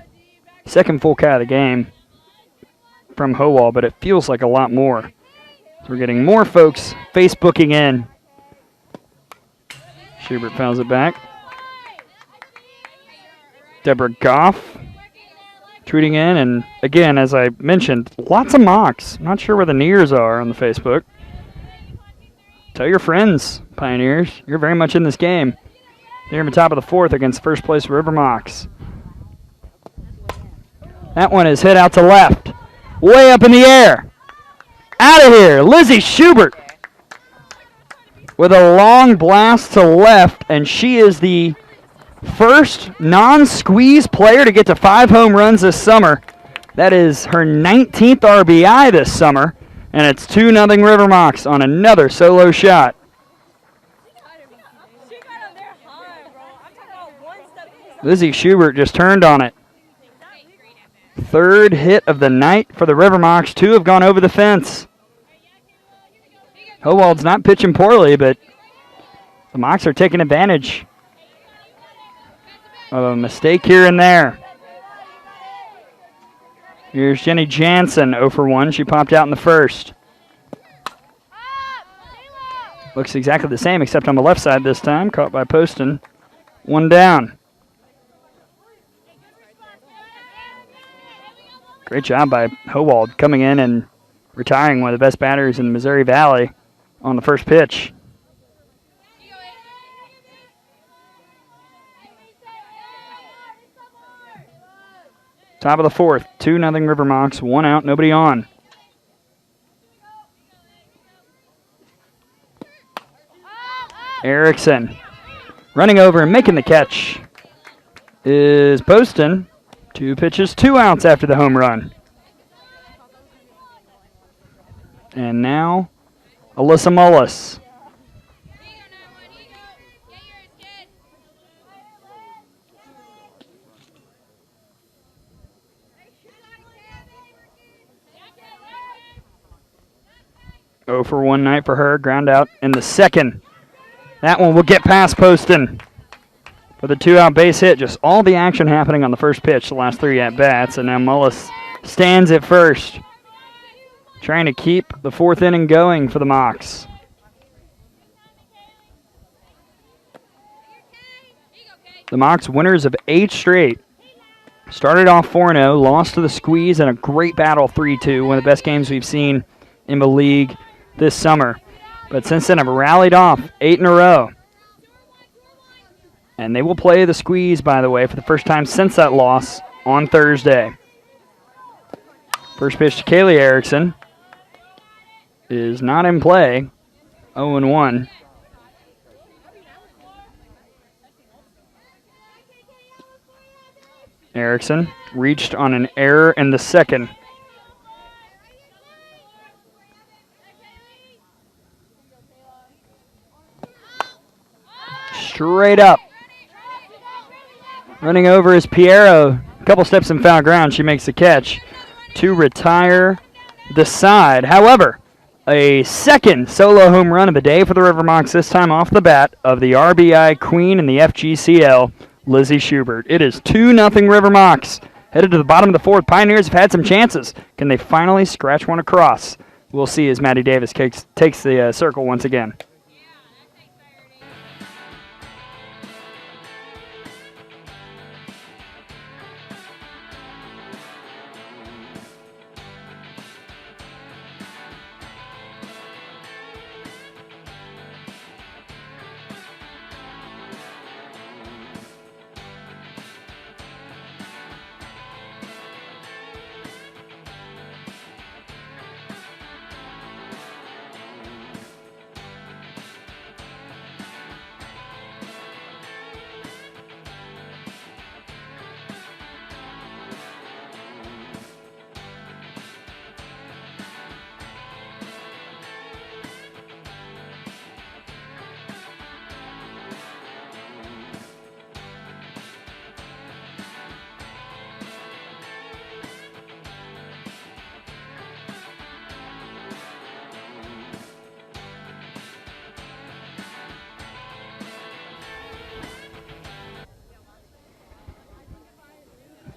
second full count of the game from Howell, but it feels like a lot more. So we're getting more folks Facebooking in. Schubert fouls it back. Deborah Goff tweeting in, and again, as I mentioned, lots of Mocs. Not sure where the Nears are on the Facebook. Tell your friends, Pioneers, you're very much in this game. They're in the top of the fourth against first place River Mocs. That one is hit out to left. Way up in the air. Out of here, Lizzie Schubert with a long blast to left, and she is the first non-squeeze player to get to 5 home runs this summer. That is her 19th RBI this summer, and it's 2-0 River Mocs on another solo shot. Lizzie Schubert just turned on it. Third hit of the night for the River Mocs. 2 have gone over the fence. Howald's not pitching poorly, but the Mocs are taking advantage of a mistake here and there. Here's Jenny Jansen, 0 for 1. She popped out in the first. Looks exactly the same, except on the left side this time. Caught by Poston. 1 down. Great job by Howald coming in and retiring one of the best batters in the Missouri Valley on the first pitch. Top of the fourth, 2-0 River Mocs, 1 out, nobody on. Erickson running over and making the catch is Poston. 2 pitches, 2 outs after the home run. And now, Alyssa Mullis. Oh for 1 night for her, ground out in the second. That one will get past Poston for the 2-out base hit. Just all the action happening on the first pitch, the last 3 at-bats, and now Mullis stands at first, trying to keep the 4th inning going for the Mocs. The Mocs winners of 8 straight. Started off 4-0, lost to the Squeeze in a great battle 3-2, one of the best games we've seen in the league this summer. But since then have rallied off 8 in a row. And they will play the Squeeze, by the way, for the first time since that loss on Thursday. First pitch to Kayla Erickson is not in play. 0-1. Erickson reached on an error in the second. Straight up. Running over is Piero. A couple steps in foul ground. She makes the catch to retire the side. However, a second solo home run of the day for the River Mocs, this time off the bat of the RBI queen in the FGCL, Lizzie Schubert. It is 2-0 River Mocs. Headed to the bottom of the fourth. Pioneers have had some chances. Can they finally scratch one across? We'll see as Maddie Davis takes the circle once again.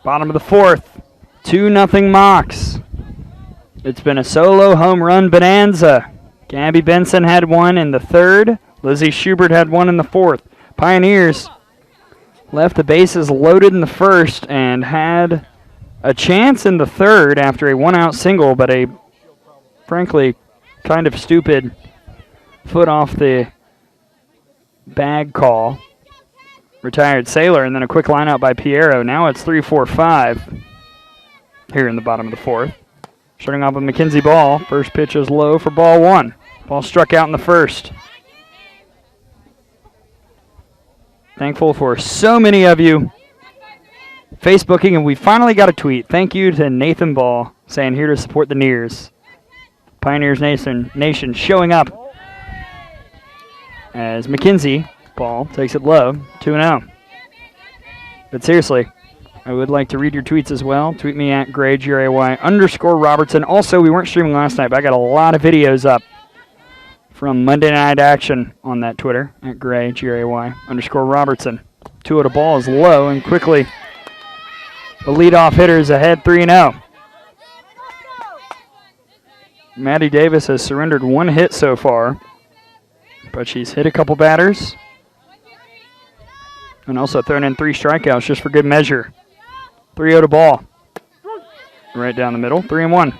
Bottom of the fourth, 2-0 Mocs. It's been a solo home run bonanza Gabby Benson had one in the third. Lizzie Schubert had one in the fourth. Pioneers left the bases loaded in the first and had a chance in the third after a one-out single, but a, frankly, kind of stupid foot off the bag call. Retired Sailor, and then a quick line out by Piero. Now it's 3-4-5 here in the bottom of the fourth. Starting off with Mackenzie Ball. First pitch is low for ball one. Ball struck out in the first. Thankful for so many of you Facebooking, and we finally got a tweet. Thank you to Nathan Ball saying here to support the Nears. Pioneers Nation showing up as Mackenzie Ball takes it low, 2-0. But seriously, I would like to read your tweets as well. Tweet me at GrayGray_Robertson. Also, we weren't streaming last night, but I got a lot of videos up from Monday Night Action on that Twitter at GrayGray_Robertson. 2-0 ball is low, and quickly the leadoff hitter is ahead 3-0. Maddie Davis has surrendered one hit so far, but she's hit a couple batters and also thrown in 3 strikeouts just for good measure. 3-0 ball. Right down the middle, 3-1.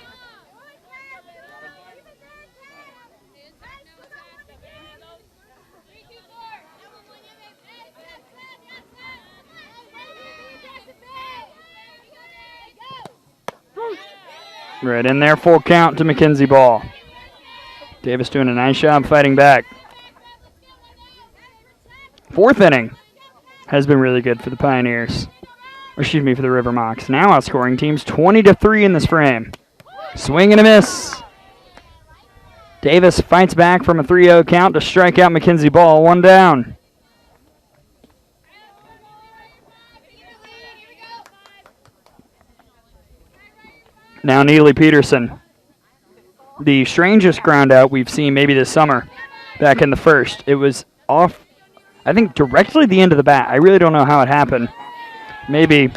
Right in there, full count to Mackenzie Ball. Davis doing a nice job fighting back. Fourth inning has been really good for the Pioneers. Or excuse me, for the River Mocs. Now outscoring teams 20-3 in this frame. Swing and a miss. Davis fights back from a 3-0 count to strike out Mackenzie Ball. 1 down. Now Neely Peterson. The strangest ground out we've seen maybe this summer back in the first. It was off, I think, directly the end of the bat. I really don't know how it happened. Maybe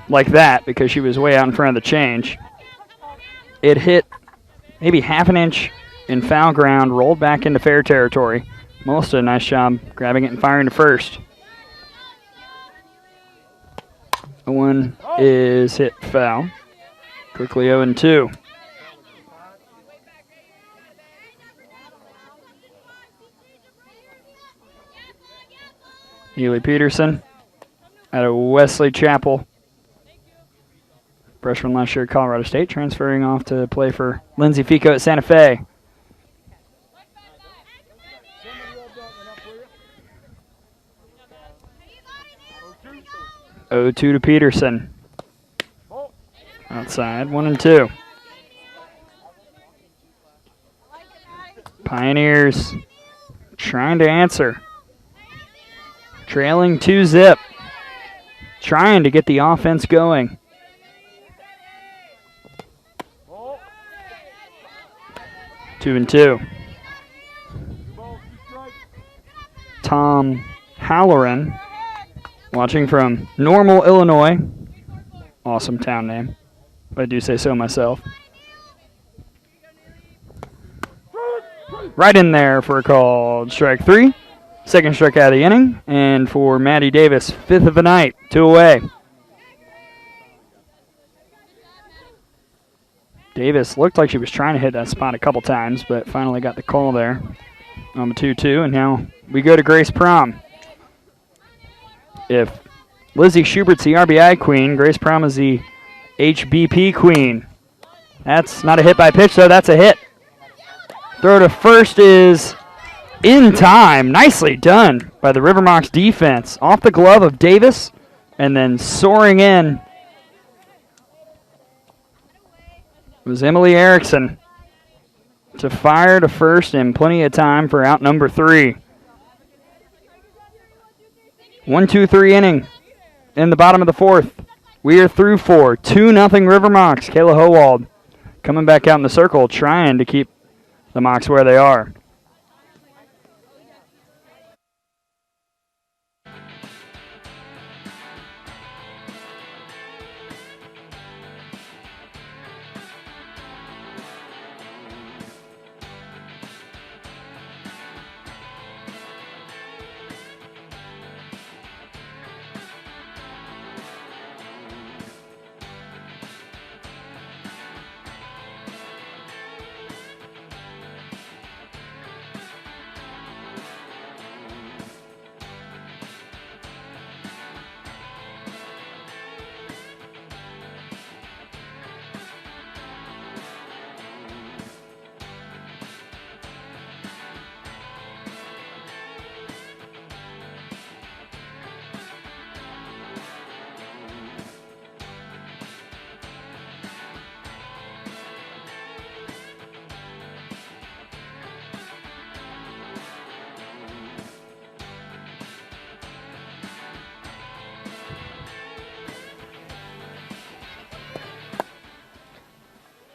like that because she was way out in front of the change. It hit maybe half an inch in foul ground, rolled back into fair territory. Most did a nice job grabbing it and firing to first. The one is hit foul. Quickly 0-2. Neely Peterson out of Wesley Chapel. Freshman last year at Colorado State, transferring off to play for Lindsay Fico at Santa Fe. Oh, 2 to Peterson. Outside, 1-2. Pioneers trying to answer. Trailing 2-0. Trying to get the offense going. Two and two. Tom Halloran, watching from Normal, Illinois. Awesome town name, if I do say so myself. Right in there for a called strike 3. Second strikeout of the inning. And for Maddie Davis, 5th of the night, 2 away. Davis looked like she was trying to hit that spot a couple times, but finally got the call there on the 2-2. And now we go to Grace Prom. If Lizzie Schubert's the RBI queen, Grace Prom is the HBP queen. That's not a hit by pitch, though. That's a hit. Throw to first is in time. Nicely done by the River Mocs defense. Off the glove of Davis and then soaring in was Emily Erickson to fire to first in plenty of time for out number 3. 1-2-3 inning in the bottom of the 4th. We are through 4. 2-0 River Mocs. Kayla Howald coming back out in the circle, trying to keep the Mocs where they are.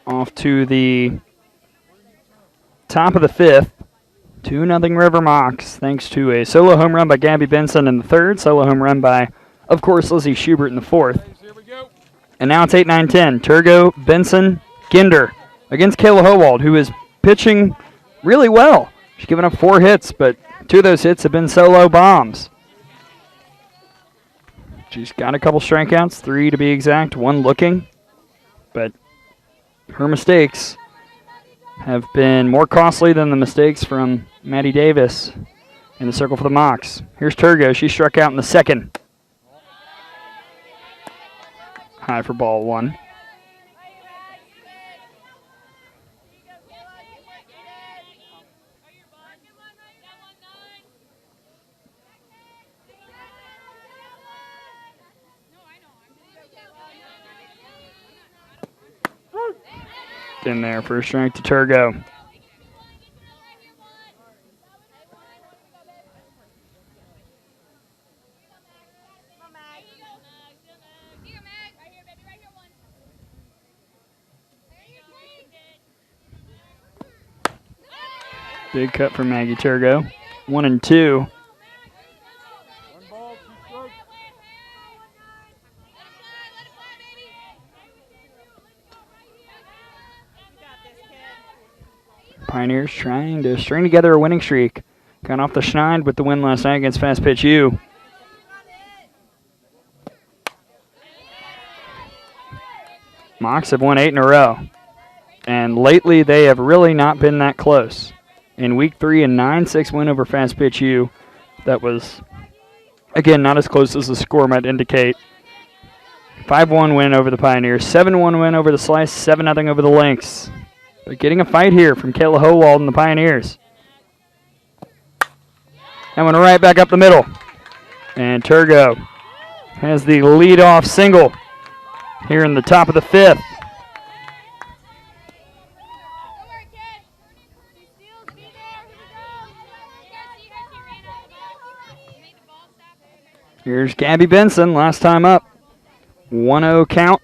off to the top of the 5th. 2-0 River Mocs, thanks to a solo home run by Gabby Benson in the 3rd, solo home run by, of course, Lizzie Schubert in the 4th. Here we go. And now it's 8-9-10. Turgo, Benson, Ginder against Kayla Howald, who is pitching really well. She's given up 4 hits, but 2 of those hits have been solo bombs. She's got a couple strikeouts, 3 to be exact, 1 looking. But her mistakes have been more costly than the mistakes from Maddie Davis in the circle for the Mocs. Here's Turgo. She struck out in the 2nd. High for ball 1. In there for a strike to Turgo. Big cut for Maggie Turgo. 1-2. Pioneers trying to string together a winning streak. Got off the schneid with the win last night against Fast Pitch U. Mocs have won 8 in a row. And lately they have really not been that close. In week 3, a 9-6 win over Fast Pitch U. That was, again, not as close as the score might indicate. 5-1 win over the Pioneers. 7-1 win over the Slice. 7-0 over the Lynx. But getting a fight here from Kayla Howald and the Pioneers. That one right back up the middle. And Turgo has the leadoff single here in the top of the 5th. Here's Gabby Benson, last time up. 1-0 count.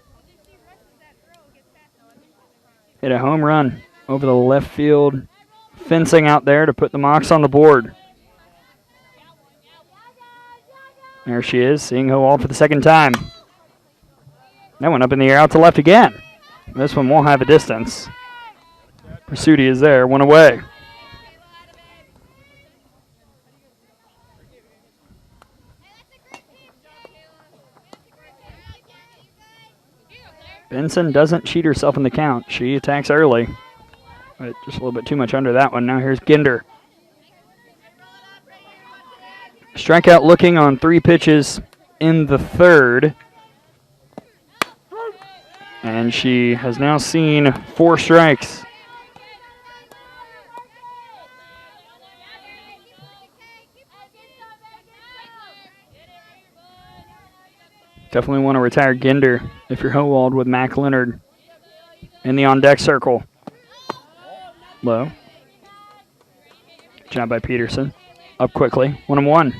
Hit a home run over the left field fencing out there to put the Mocs on the board. There she is, seeing Howald for the 2nd time. That one up in the air, out to left again. This one won't have a distance. Pursuti is there, 1 away. Benson doesn't cheat herself in the count. She attacks early. But just a little bit too much under that one. Now here's Ginder. Strikeout looking on 3 pitches in the 3rd. And she has now seen 4 strikes. Definitely want to retire Ginder if you're Howald with Mac Leonard in the on-deck circle. Low. Good job by Peterson. Up quickly. 1-1.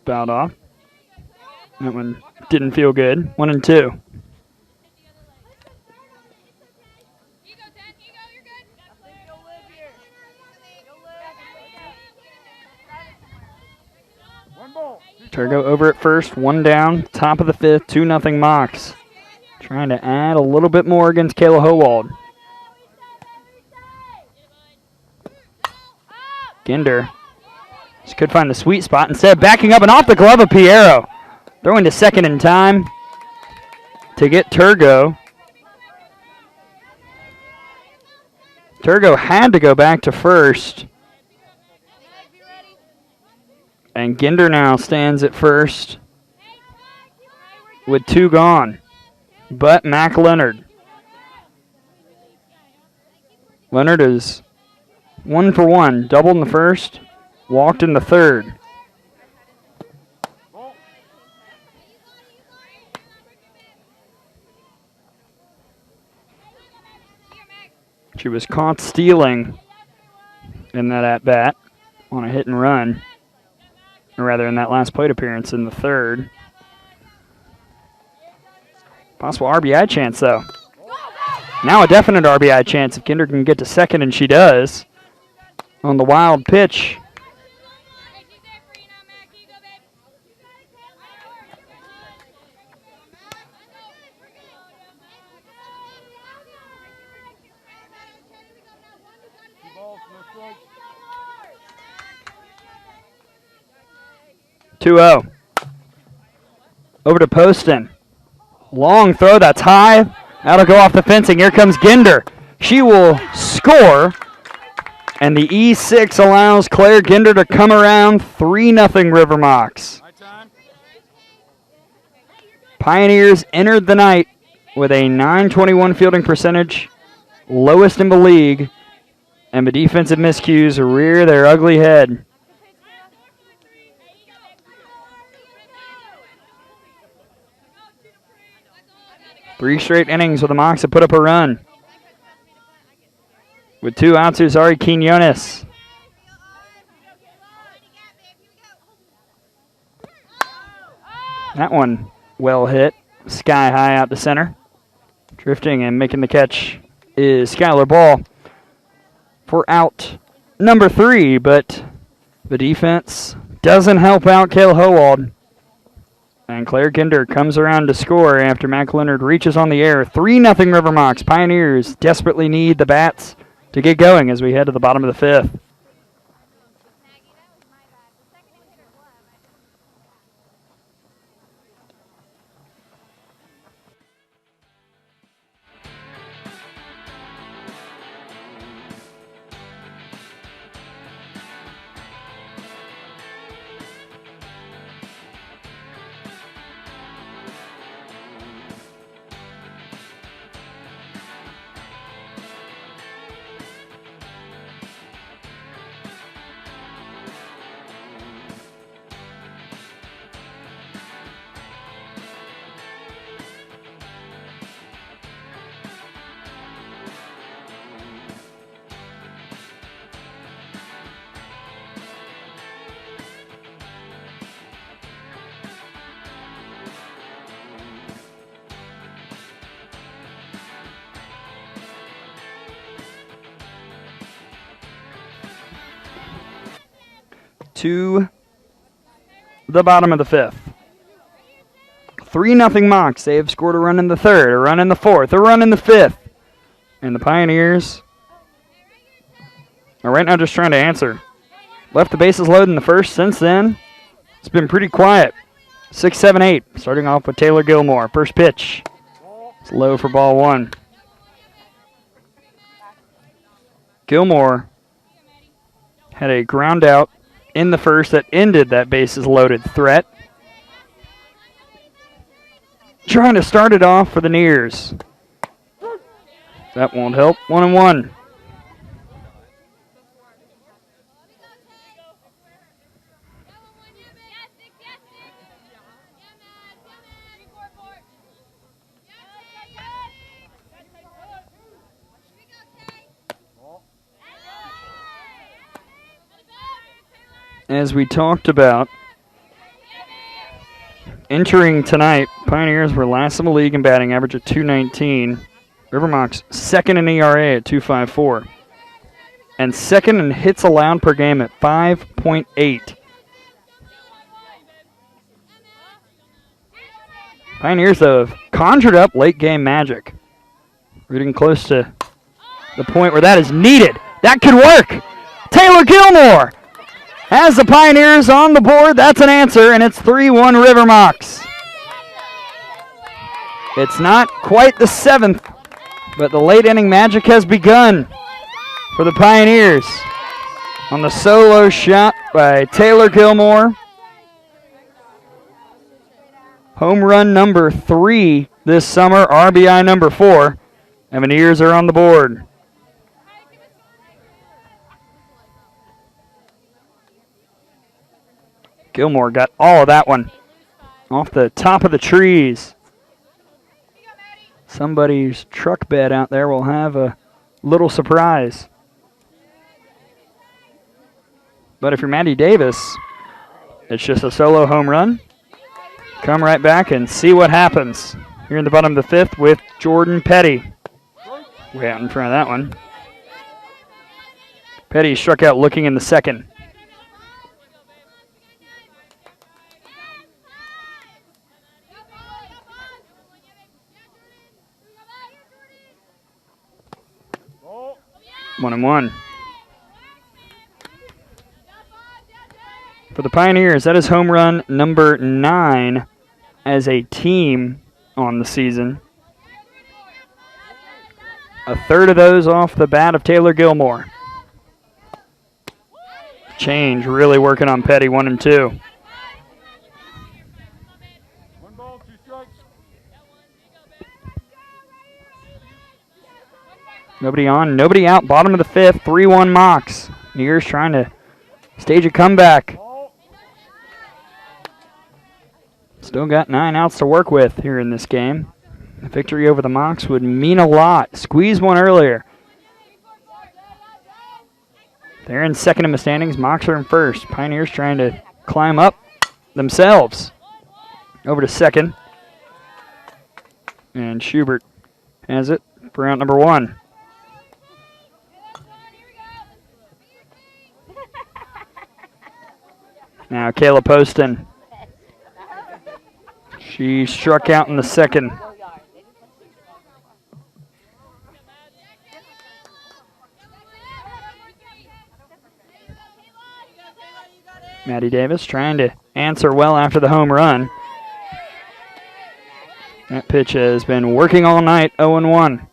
Fouled off. That one didn't feel good. 1-2. Turgo over at first, 1 down, top of the 5th, 2-0 Mocs. Trying to add a little bit more against Kayla Howald. Ginder just could find the sweet spot. Instead, backing up and off the glove of Piero. Throwing to 2nd in time to get Turgo. Turgo had to go back to first. And Ginder now stands at first with 2 gone. But Mac Leonard. Leonard is 1 for 1. Doubled in the 1st, walked in the 3rd. She was caught stealing in that at-bat on a hit and run, or rather in that last plate appearance in the third. Possible RBI chance, though. Now a definite RBI chance if Kinder can get to second, and she does. On the wild pitch. (2-0). Over to Poston. Long throw, that's high. That'll go off the fencing. Here comes Ginder. She will score. And the E6 allows Claire Ginder to come around. 3-0 River Mocs. Pioneers entered the night with a .921 fielding percentage, lowest in the league, and the defensive miscues rear their ugly head. Three straight innings where the Mocs have put up a run. With 2 outs, here's Ari Quinones. That one well hit. Sky high out to center. Drifting and making the catch is Skylar Ball for out number 3, but the defense doesn't help out Kayla Howald. And Claire Ginder comes around to score after Mac Leonard reaches on the air. 3-0 River Mocs. Pioneers desperately need the bats to get going as we head to the bottom of the 5th. To the bottom of the 5th. 3-0 Mocs. They have scored a run in the 3rd, a run in the 4th, a run in the 5th. And the Pioneers are right now just trying to answer. Left the bases loaded in the 1st. Since then, it's been pretty quiet. 6, 7, 8. Starting off with Taylor Gilmore. First pitch. It's low for ball 1. Gilmore had a ground out in the 1st that ended that bases loaded threat. Trying to start it off for the Neers. That won't help. 1-1. As we talked about, entering tonight, Pioneers were last in the league in batting average at .219. River Mocs second in ERA at .254. And second in hits allowed per game at 5.8. Pioneers, though, have conjured up late game magic. We're getting close to the point where that is needed. That could work. Taylor Gilmore has the Pioneers on the board. That's an answer, and it's 3-1 River Mocs. It's not quite the 7th, but the late inning magic has begun for the Pioneers. On the solo shot by Taylor Gilmore. Home run number 3 this summer, RBI number 4. And the Neers are on the board. Gilmore got all of that one off the top of the trees. Somebody's truck bed out there will have a little surprise. But if you're Maddie Davis, it's just a solo home run. Come right back and see what happens. Here in the bottom of the fifth with Jordan Petty. Way out in front of that one. Petty struck out looking in the second. Ball. 1-1. For the Pioneers, that is home run number 9 as a team on the season. A third of those off the bat of Taylor Gilmore. Change really working on Petty, 1 and 2. 1 ball, 2 strikes. Nobody on, nobody out. Bottom of the fifth, 3-1 Mocs. Neers trying to stage a comeback. Ball. Still got 9 outs to work with here in this game. A victory over the Mocs would mean a lot. Squeeze one earlier. They're in second in the standings. Mocs are in first. Pioneers trying to climb up themselves. Over to second. And Schubert has it for out number 1. Now Kayla Poston. She struck out in the second. Maddie Davis trying to answer well after the home run. That pitch has been working all night, 0-1.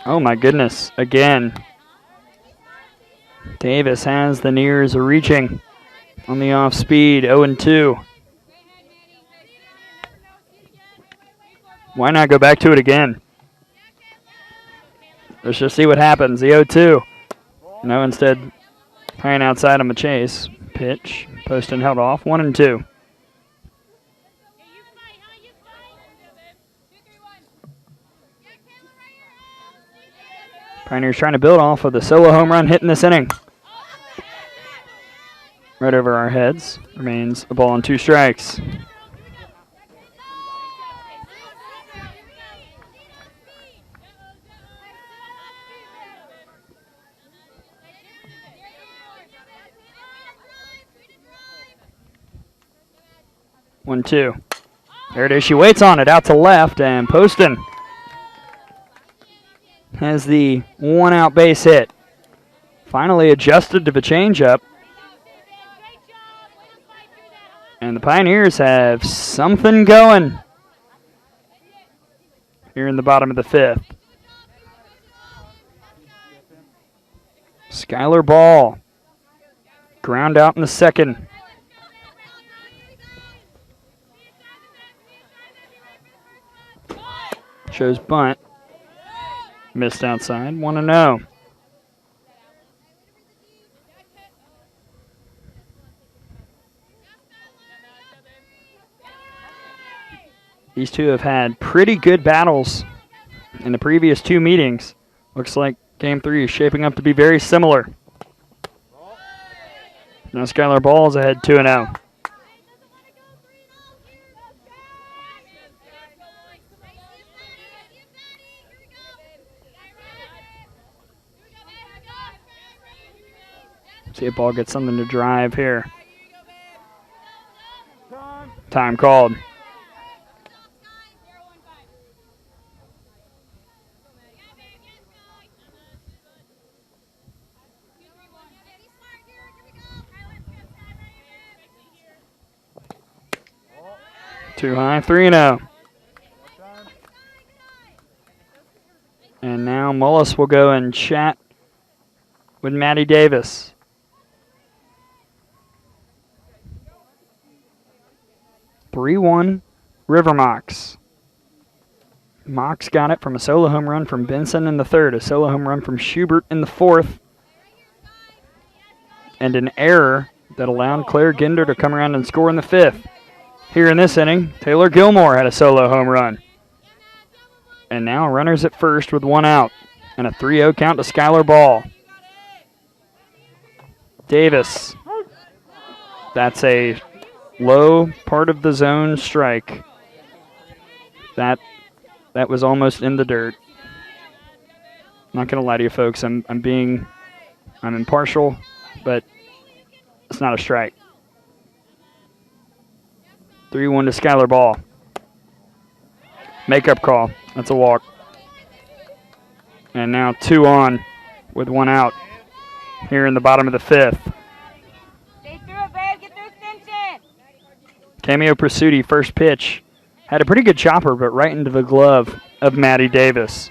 Oh my goodness, again. Davis has the Neers reaching on the off speed, 0-2. Why not go back to it again? Let's just see what happens. The 0-2. No, instead, playing outside on the chase. Pitch. Poston held off. 1-2. Pioneers trying to build off of the solo home run hit in this inning. Right over our heads. Remains a ball and 2 strikes. One, 2. There it is. She waits on it out to left, and Poston has the 1-out base hit. Finally adjusted to the changeup. And the Pioneers have something going here in the bottom of the fifth. Skylar Ball. Ground out in the second. Shows bunt. Missed outside. 1-0. These two have had pretty good battles in the previous 2 meetings. Looks like Game 3 is shaping up to be very similar. Now Skylar Ball is ahead 2-0. See if Ball gets something to drive here. Time called. Too high, 3-0. And now Mullis will go and chat with Maddie Davis. (3-1) River Mocs. Mocs got it from a solo home run from Benson in the third, a solo home run from Schubert in the fourth, and an error that allowed Claire Ginder to come around and score in the fifth. Here in this inning, Taylor Gilmore had a solo home run. And now runners at first with one out, and a 3-0 count to Skylar Ball. Davis. That's a low part of the zone strike. That was almost in the dirt. Not gonna lie to you folks, I'm impartial, but it's not a strike. 3-1 to Skylar Ball. Makeup call. That's a walk. And now 2 on with 1 out here in the bottom of the fifth. Stay through it, babe. Get through extension. Cameo Prasuti, first pitch. Had a pretty good chopper, but right into the glove of Maddie Davis.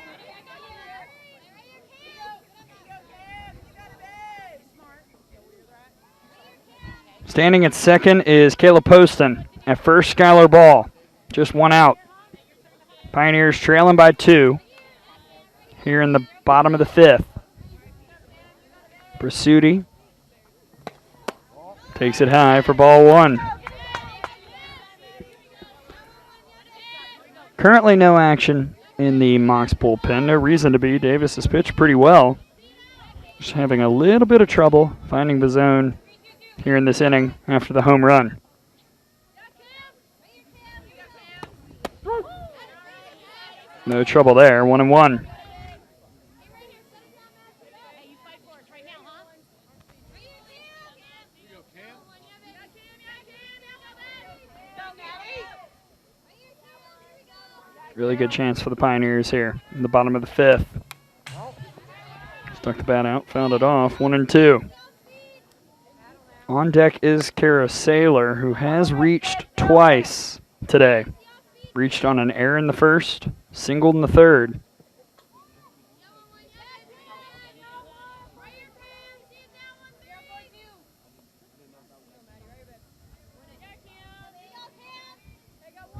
Standing at second is Kayla Poston. At first, Skylar Ball. Just 1 out. Pioneers trailing by 2 here in the bottom of the fifth. Prasuti takes it high for ball 1. Currently no action in the Mocs bullpen. No reason to be. Davis has pitched pretty well. Just having a little bit of trouble finding the zone here in this inning after the home run. No trouble there, 1-1. Really good chance for the Pioneers here in the bottom of the fifth. Stuck the bat out, fouled it off, 1-2. On deck is Kara Saylor, who has reached twice today. Reached on an error in the first, singled in the third.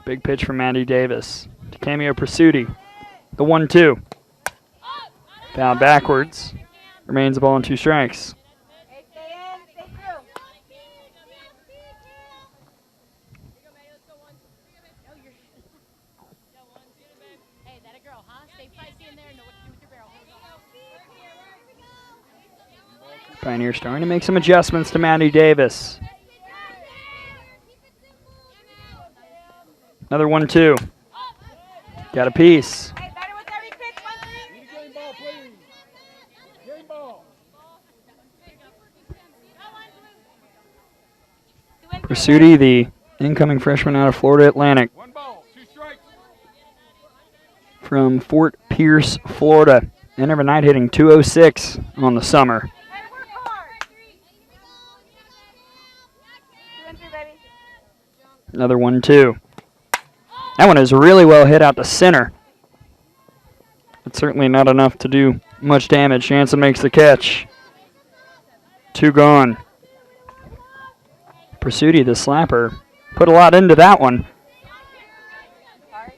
Big pitch from Maddie Davis to Cameo Prasuti. The 1-2. Foul backwards. Remains a ball and 2 strikes. Pioneers starting to make some adjustments to Maddie Davis. Another 1-2. Got a piece. Prasuti, the incoming freshman out of Florida Atlantic. 1 ball, 2 strikes. From Fort Pierce, Florida. And overnight hitting .206 on the summer. Another 1-2. That one is really well hit out to center. It's certainly not enough to do much damage. Jansen makes the catch. 2 gone. Prasuti, the slapper, put a lot into that one.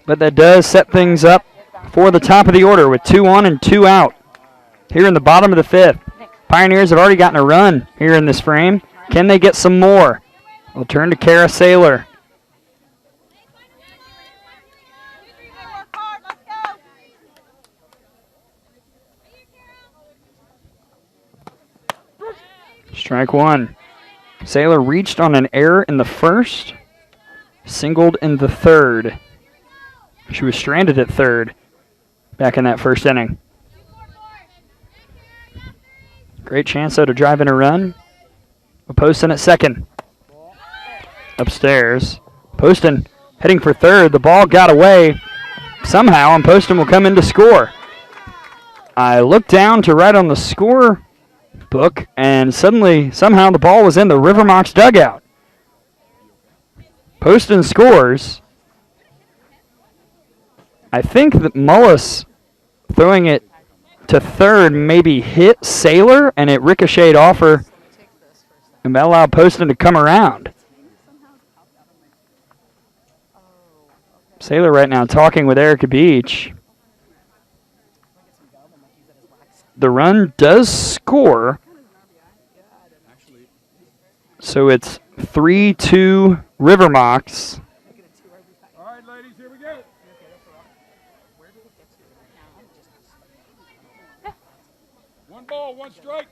But that does set things up for the top of the order with 2 on and 2 out. Here in the bottom of the fifth. Pioneers have already gotten a run here in this frame. Can they get some more? We'll turn to Kara Saylor. Strike 1. Saylor reached on an error in the first, singled in the third. She was stranded at third back in that first inning. Great chance, though, to drive in a run. Poston at second. Upstairs. Poston heading for third. The ball got away somehow, and Poston will come in to score. I looked down to right on the score book, and somehow the ball was in the River Mocs dugout. Poston scores. I think that Mullis throwing it to third maybe hit Saylor, and it ricocheted off her, and that allowed Poston to come around. Sailor right now talking with Erica Beech. The run does score. So it's 3-2 River Mocs. All right, ladies, here we go. One ball, one strike.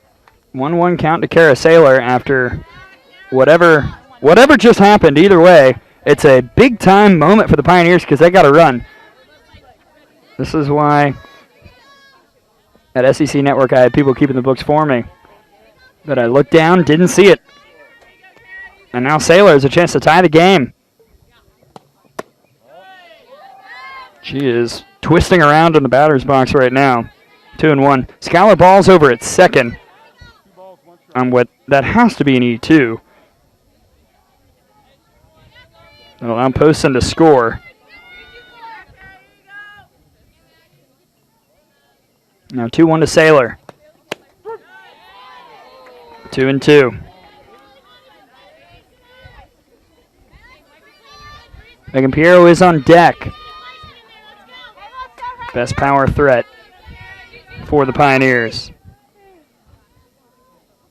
1-1 count to Kara Sailor after whatever just happened. Either way, it's a big-time moment for the Pioneers because they got to run. This is why at SEC Network I had people keeping the books for me. But I looked down, didn't see it. And now Sailor has a chance to tie the game. She is twisting around in the batter's box right now. 2-1. Schuyler balls over at second on what that has to be an E2. That'll allow Poston to score. Now 2-1 to Sailor. 2-2. Megan Piero is on deck. Best power threat for the Pioneers.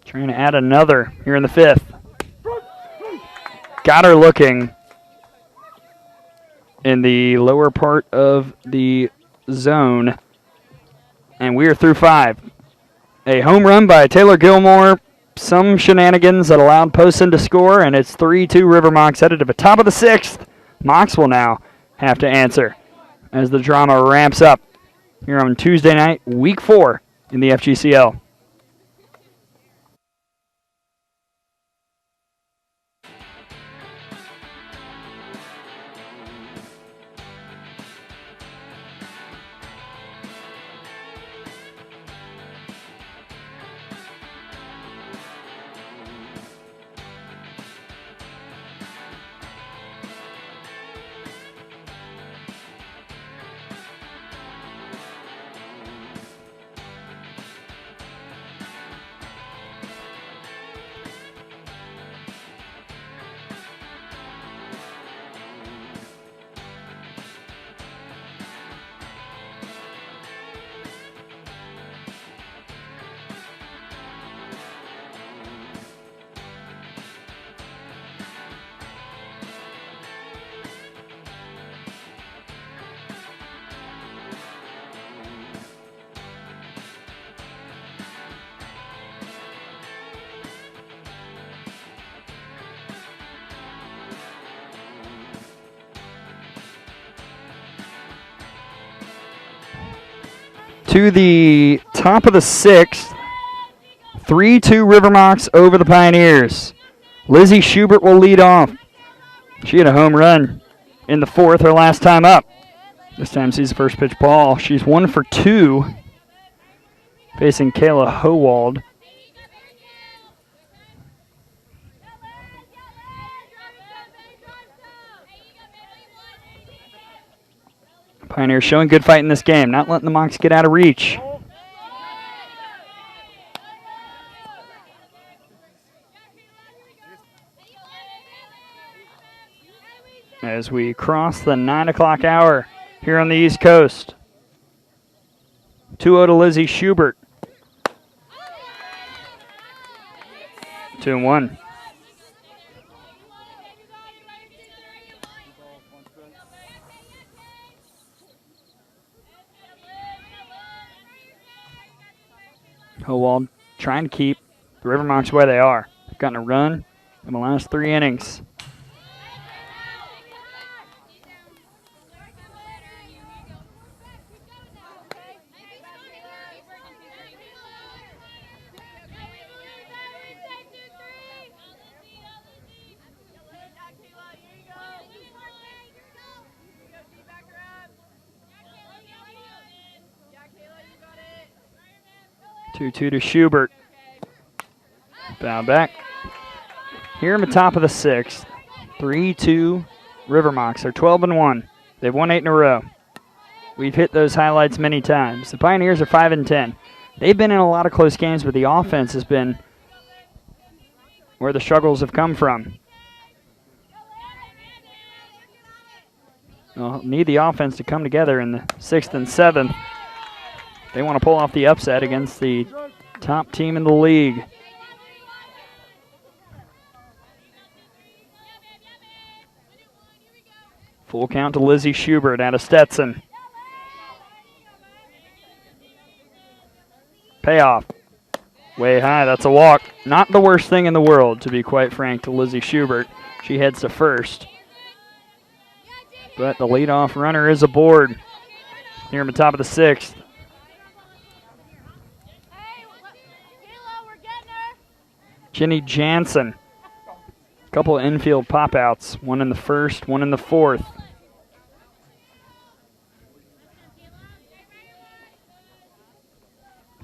Trying to add another here in the fifth. Got her looking in the lower part of the zone. And we are through 5. A home run by Taylor Gilmore. Some shenanigans that allowed Poston to score. And it's 3-2 River Mocs headed to the top of the 6th. Mocs will now have to answer as the drama ramps up here on Tuesday night, week 4 in the FGCL. To the top of the 6th, 3-2 River Mocs over the Pioneers. Lizzie Schubert will lead off. She had a home run in the 4th, her last time up. This time sees the first pitch ball. She's 1 for 2, facing Kayla Howald. Pioneers showing good fight in this game, not letting the Mocs get out of reach. As we cross the 9 o'clock hour here on the East Coast. 2-0 to Lizzie Schubert. 2-1. Howald trying to keep the River Mocs where they are. They've gotten a run in the last 3 innings. Two to Schubert. Foul back. Here in the top of the 6th. 3-2 River Mocs. They're 12-1. They've won 8 in a row. We've hit those highlights many times. The Pioneers are 5-10. They've been in a lot of close games, but the offense has been where the struggles have come from. They'll need the offense to come together in the 6th and 7th. They want to pull off the upset against the top team in the league. Full count to Lizzie Schubert out of Stetson. Payoff. Way high, that's a walk. Not the worst thing in the world, to be quite frank, to Lizzie Schubert. She heads to first. But the leadoff runner is aboard here in the top of the 6th. Jenny Jansen. A couple of infield pop-outs, one in the 1st, one in the 4th.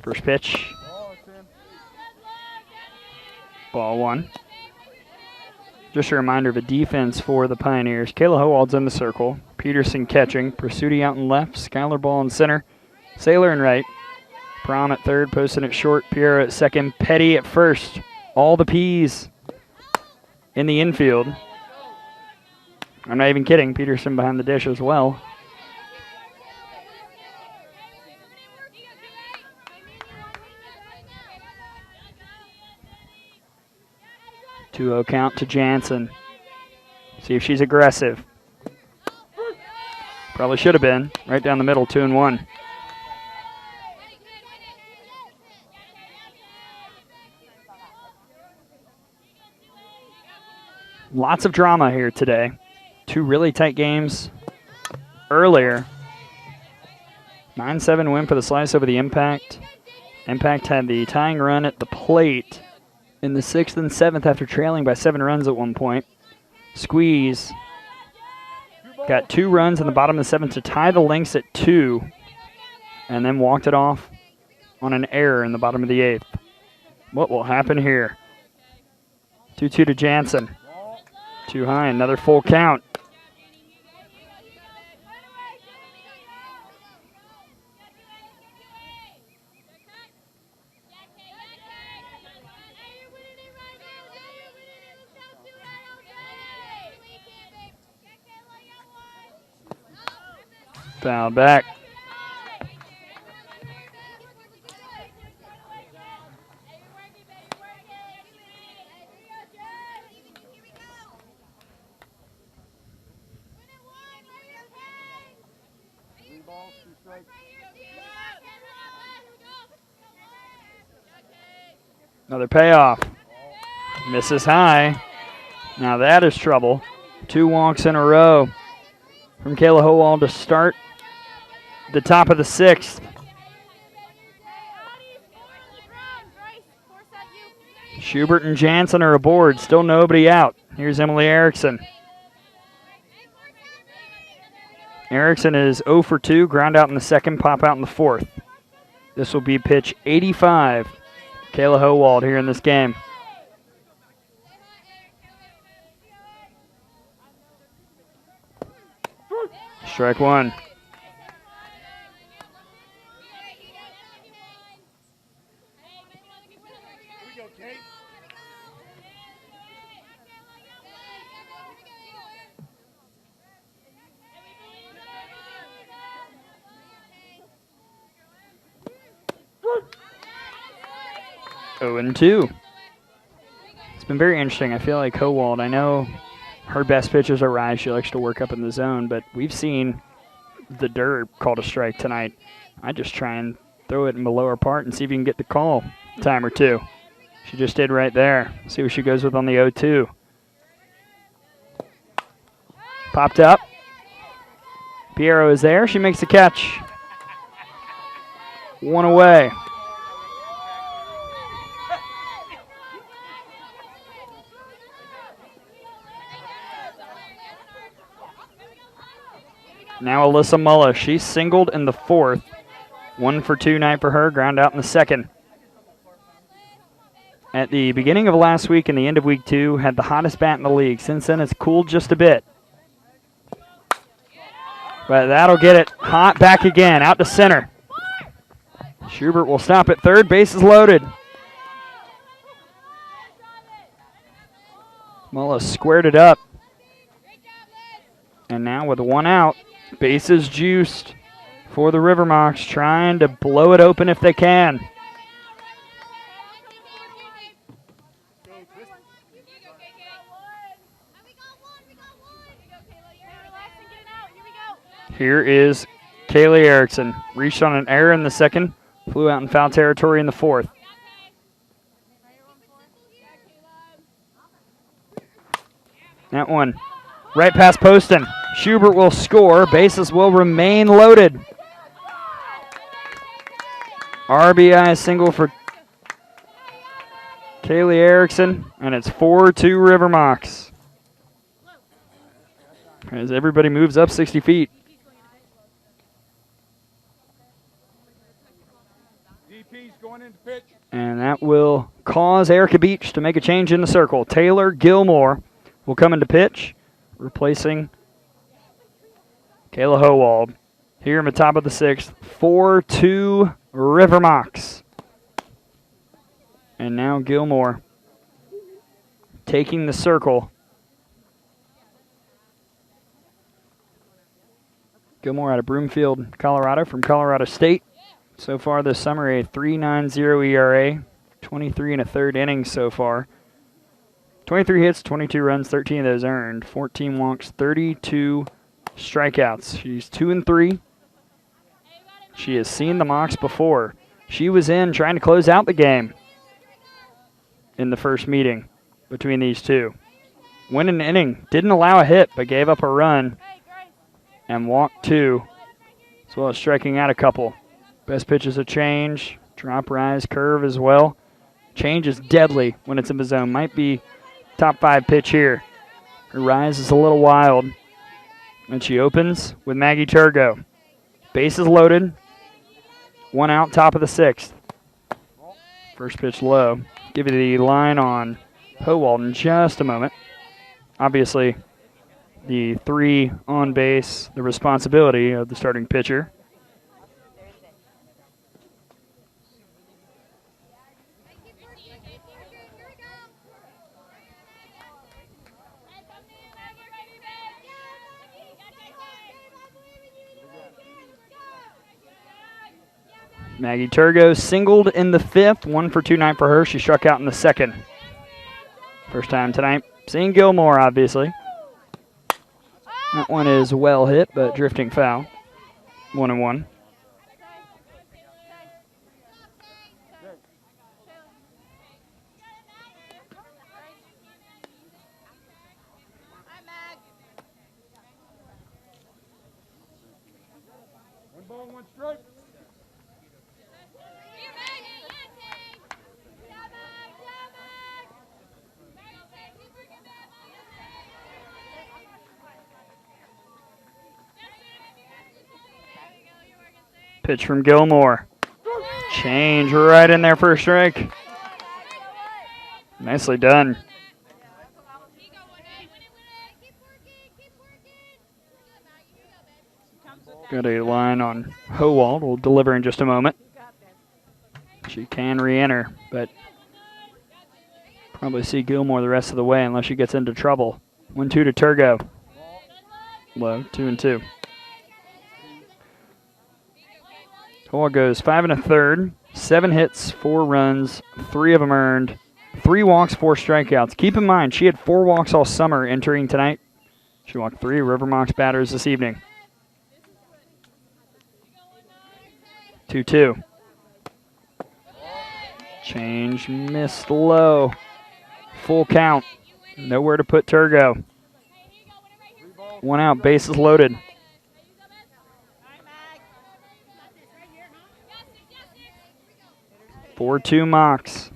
First pitch. Ball 1. Just a reminder of the defense for the Pioneers. Kayla Howald's in the circle. Peterson catching. Pursuti out in left. Skylar Ball in center. Saylor in right. Prom at 3rd. Poston at short. Piero at 2nd. Petty at 1st. All the P's in the infield. I'm not even kidding. Peterson behind the dish as well. Two-0 count to Jansen. See if she's aggressive. Probably should have been. Right down the middle, 2-1. Lots of drama here today. Two really tight games earlier. 9-7 win for the Slice over the Impact. Impact had the tying run at the plate in the 6th and 7th after trailing by 7 runs at one point. Squeeze got 2 runs in the bottom of the 7th to tie the Lynx at 2, and then walked it off on an error in the bottom of the 8th. What will happen here? 2-2 to Jansen. Too high, another full count. Foul back. Another payoff. Misses high. Now that is trouble. 2 walks in a row from Kayla Howald to start the top of the 6th. Schubert and Jansen are aboard. Still nobody out. Here's Emily Erickson. Erickson is 0 for 2. Ground out in the 2nd, pop out in the 4th. This will be pitch 85. Kayla Howald here in this game. Strike 1. Oh, and 2. It's been very interesting. I feel like Howald, I know her best pitches are rise. She likes to work up in the zone, but we've seen the dirt called a strike tonight. I just try and throw it in the lower part and see if you can get the call time or two. She just did right there. See what she goes with on the 0-2. Popped up. Piero is there. She makes the catch. 1 away. Now Alyssa Mulla. She singled in the 4th. 1 for 2 night for her. Ground out in the 2nd. At the beginning of last week and the end of week 2, had the hottest bat in the league. Since then, it's cooled just a bit. But that'll get it hot back again. Out to center. Schubert will stop at 3rd. Bases loaded. Mulla squared it up. And now with one out, bases juiced for the River Mocs, trying to blow it open if they can. Here is Kayla Erickson. Reached on an error in the second, flew out in foul territory in the fourth. That one right past Poston. Schubert will score. Bases will remain loaded. RBI single for Kaylee Erickson, and it's 4-2 River Mocs. As everybody moves up 60 feet. DP's going into pitch. And that will cause Erica Beech to make a change in the circle. Taylor Gilmore will come into pitch, replacing Kayla Howald. Here in the top of the sixth, 4-2 River Mocs. And now Gilmore taking the circle. Gilmore out of Broomfield, Colorado, from Colorado State. So far this summer, a 3.90 ERA, 23 and a third innings so far. 23 hits, 22 runs, 13 of those earned, 14 walks, 32 strikeouts. She's 2-3. She has seen the Mocs before. She was in trying to close out the game in the first meeting between these two. Went an inning, didn't allow a hit, but gave up a run and walked two, as well as striking out a couple. Best pitch is a change, drop, rise, curve as well. Change is deadly when it's in the zone. Might be top 5 pitch here. Her rise is a little wild. And she opens with Maggie Turgo. Bases loaded. One out, top of the sixth. First pitch low. Give you the line on Howald in just a moment. Obviously, the 3 on base, the responsibility of the starting pitcher. Maggie Turgo singled in the fifth, 1 for 2 night for her. She struck out in the second. First time tonight. Seeing Gilmore, obviously. That one is well hit, but drifting foul. 1-1. One ball, one strike. Pitch from Gilmore. Change right in there for a strike. Nicely done. Got a line on Howald. We'll deliver in just a moment. She can re-enter, but probably see Gilmore the rest of the way unless she gets into trouble. 1-2 to Turgo. Low, 2-2. Howald goes 5 1/3, 7 hits, 4 runs, 3 of them earned, 3 walks, 4 strikeouts. Keep in mind, she had 4 walks all summer entering tonight. She walked 3 River Mocs batters this evening. 2-2. Change missed low. Full count. Nowhere to put Turgo. 1 out, bases loaded. 4-2 Mocs.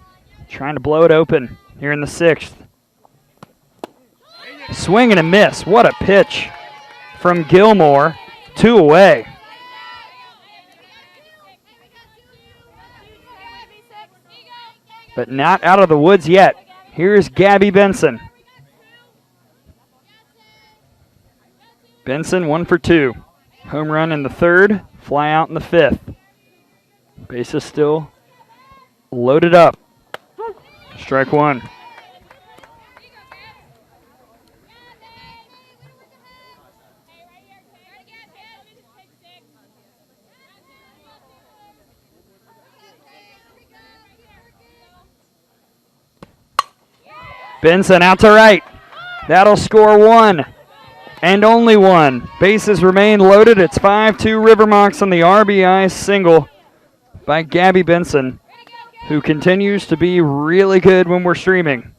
Trying to blow it open here in the sixth. Swing and a miss. What a pitch from Gilmore. 2 away. But not out of the woods yet. Here's Gabby Benson. Benson 1 for 2. Home run in the third, fly out in the fifth. Bases still loaded up. Strike 1. Benson out to right. That'll score one and only one. Bases remain loaded. It's 5-2 River Mocs on the RBI single by Gabby Benson, who continues to be really good when we're streaming.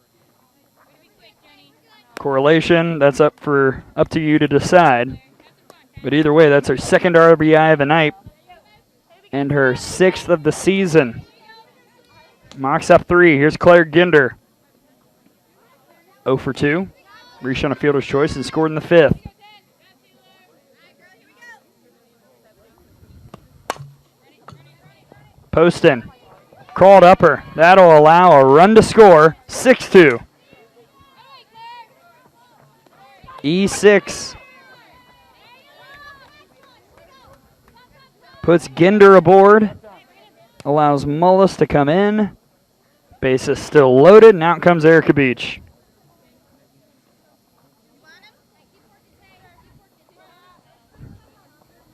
Correlation, that's up to you to decide. But either way, that's her second RBI of the night and her 6th of the season. Mocs up 3. Here's Claire Ginder. 0 for 2. Reached on a fielder's choice and scored in the 5th. Poston. Crawled upper. That'll allow a run to score. 6-2. E6 puts Ginder aboard. Allows Mullis to come in. Base is still loaded, and out comes Erica Beech.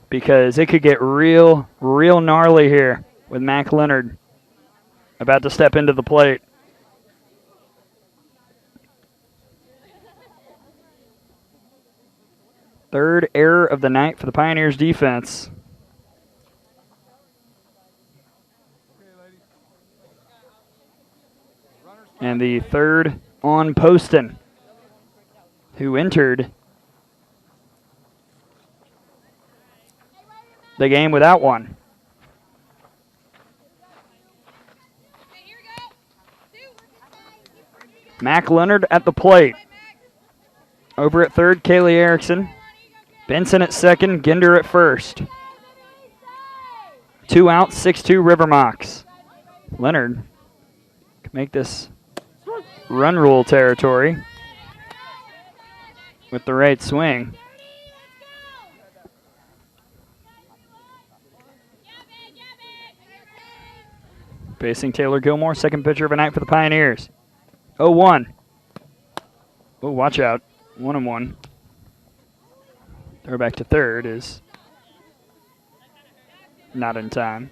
Because it could get real gnarly here with Mac Leonard about to step into the plate. Third error of the night for the Pioneers defense. And the third on Poston, who entered the game without one. Mac Leonard at the plate. Over at third, Kayla Erickson. Benson at second, Ginder at first. 2 outs, 6-2 River Mocs. Leonard can make this run rule territory with the right swing. Facing Taylor Gilmore, second pitcher of the night for the Pioneers. 0-1. Oh, watch out. 1-1. Throw back to third is not in time.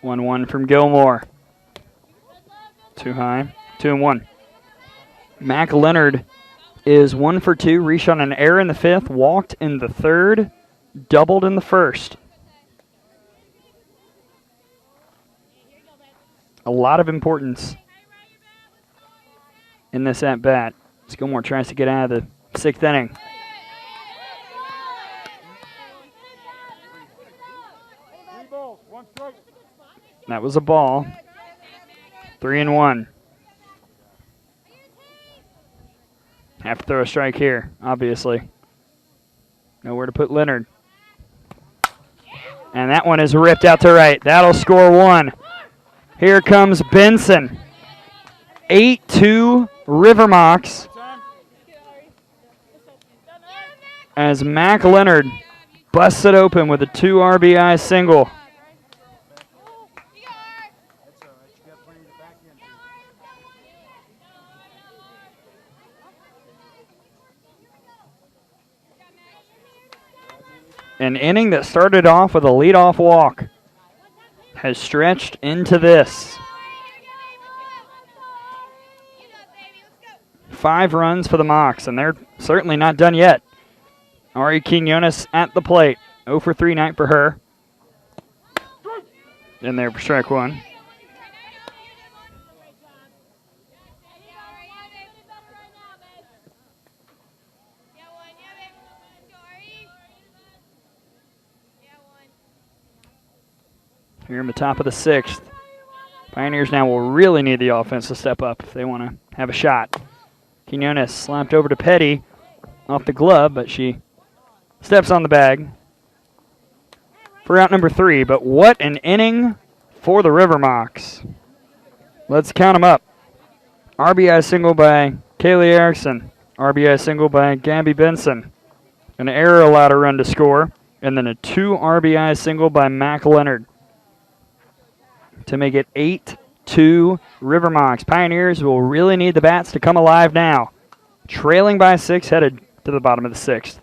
One from Gilmore. Too high. 2-1. Mac Leonard is 1 for 2. Reached on an error in the 5th. Walked in the 3rd. Doubled in the 1st. A lot of importance in this at-bat. Gilmore tries to get out of the 6th inning. That was a ball. 3-1. Have to throw a strike here, obviously. Nowhere to put Leonard. And that one is ripped out to right. That'll score 1. Here comes Benson. 8-2 River Mocs. As Mac Leonard busts it open with a 2 RBI single. An inning that started off with a leadoff walk has stretched into this. 5 runs for the Mocs, and they're certainly not done yet. Ari Quinones at the plate. 0 for 3 night for her. In there for strike 1. Here in the top of the 6th. Pioneers now will really need the offense to step up if they want to have a shot. Quinones slapped over to Petty off the glove, but she steps on the bag for out number 3. But what an inning for the River Mocs. Let's count them up. RBI single by Kayla Erickson. RBI single by Gabby Benson. An error allowed a run to score. And then a 2 RBI single by Mac Leonard to make it 8-2 River Mocs. Pioneers will really need the bats to come alive now. trailing by 6, headed to the bottom of the 6th.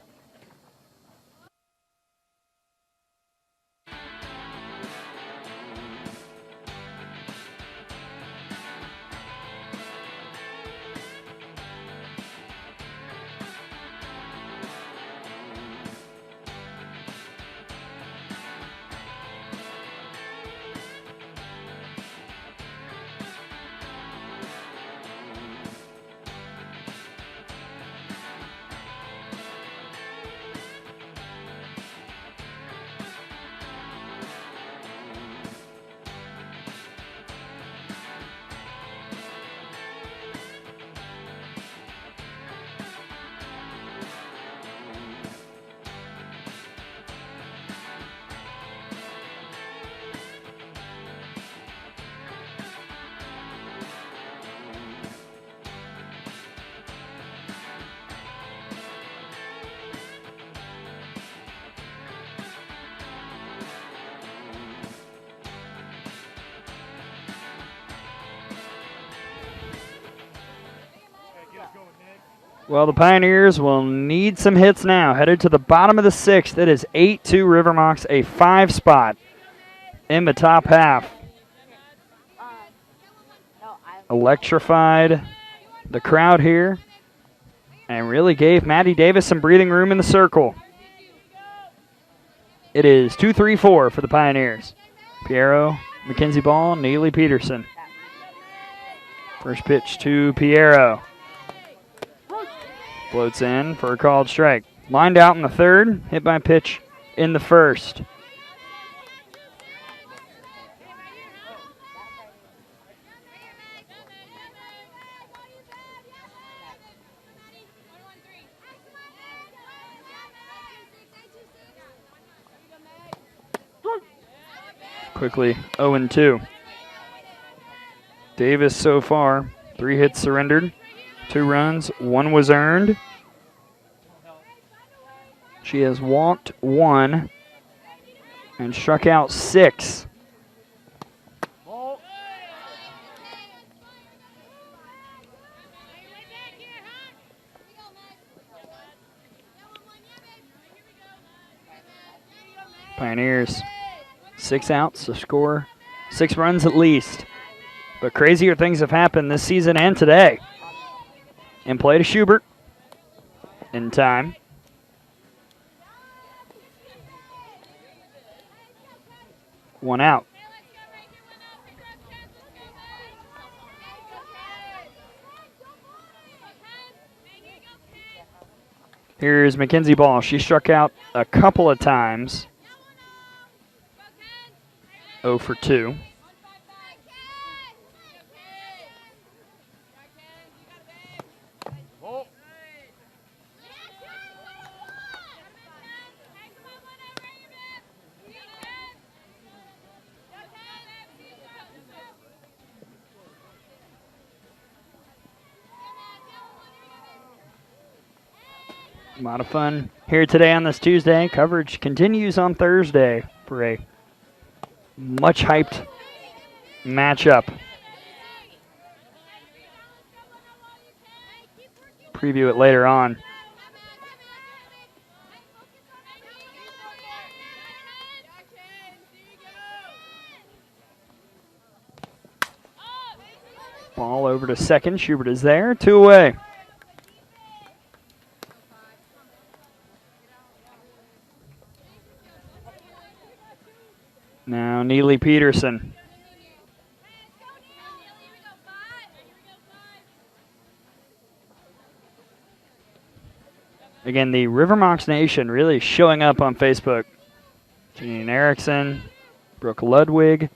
Well, the Pioneers will need some hits now. Headed to the bottom of the 6th. It is 8-2 River Mocs, a 5 spot in the top half. Electrified the crowd here and really gave Maddie Davis some breathing room in the circle. It is 2-3-4 for the Pioneers. Piero, Mackenzie Ball, Neely Peterson. First pitch to Piero. Floats in for a called strike. Lined out in the 3rd, hit by pitch in the 1st. Quickly 0-2. Davis so far, 3 hits surrendered, 2 runs, 1 was earned. She has walked 1 and struck out 6. Pioneers, 6 outs to score 6 runs at least. But crazier things have happened this season and today. In play to Schubert. In time. One out. Here's Mackenzie Ball. She struck out a couple of times. 0 for 2. A lot of fun here today on this Tuesday. Coverage continues on Thursday for a much hyped matchup. Preview it later on. Ball over to second. Schubert is there. 2 away. Now Neely Peterson. Again, the River Mocs Nation really showing up on Facebook. Janine Erickson, Brooke Ludwig,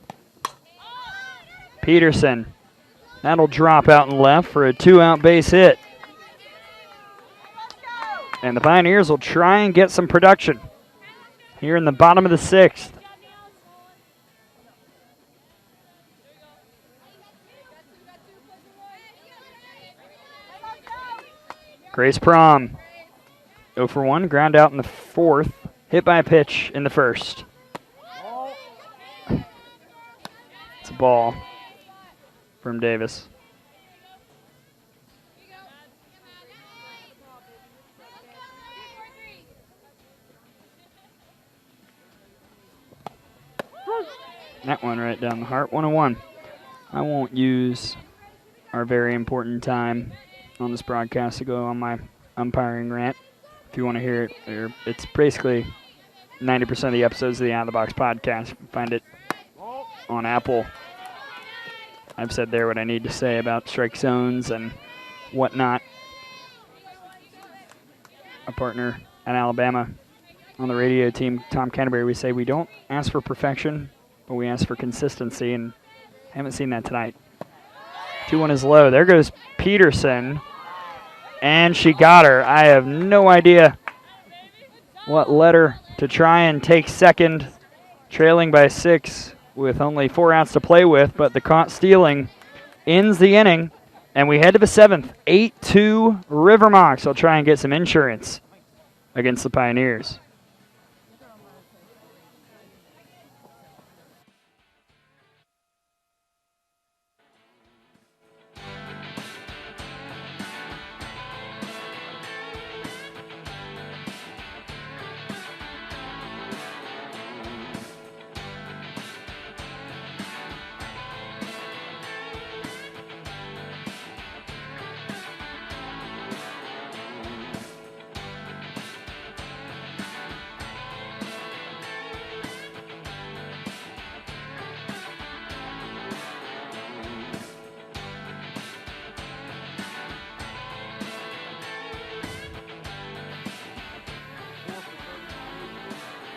Peterson. That'll drop out and left for a 2-out base hit. And the Pioneers will try and get some production here in the bottom of the 6th. Grace Prom, 0 for 1, ground out in the 4th, hit by a pitch in the 1st. It's a ball from Davis. That one right down the heart, 101. I won't use our very important time on this broadcast to go on my umpiring rant. If you want to hear it, it's basically 90% of the episodes of the Out of the Box podcast. You can find it on Apple. I've said there what I need to say about strike zones and whatnot. A partner at Alabama on the radio team, Tom Canterbury, we say we don't ask for perfection, but we ask for consistency, and haven't seen that tonight. 2-1 is low. There goes Peterson, and she got her. I have no idea what led her to try and take second, trailing by 6 with only 4 outs to play with, but the caught stealing ends the inning, and we head to the 7th. 8-2 River Mocs will try and get some insurance against the Pioneers.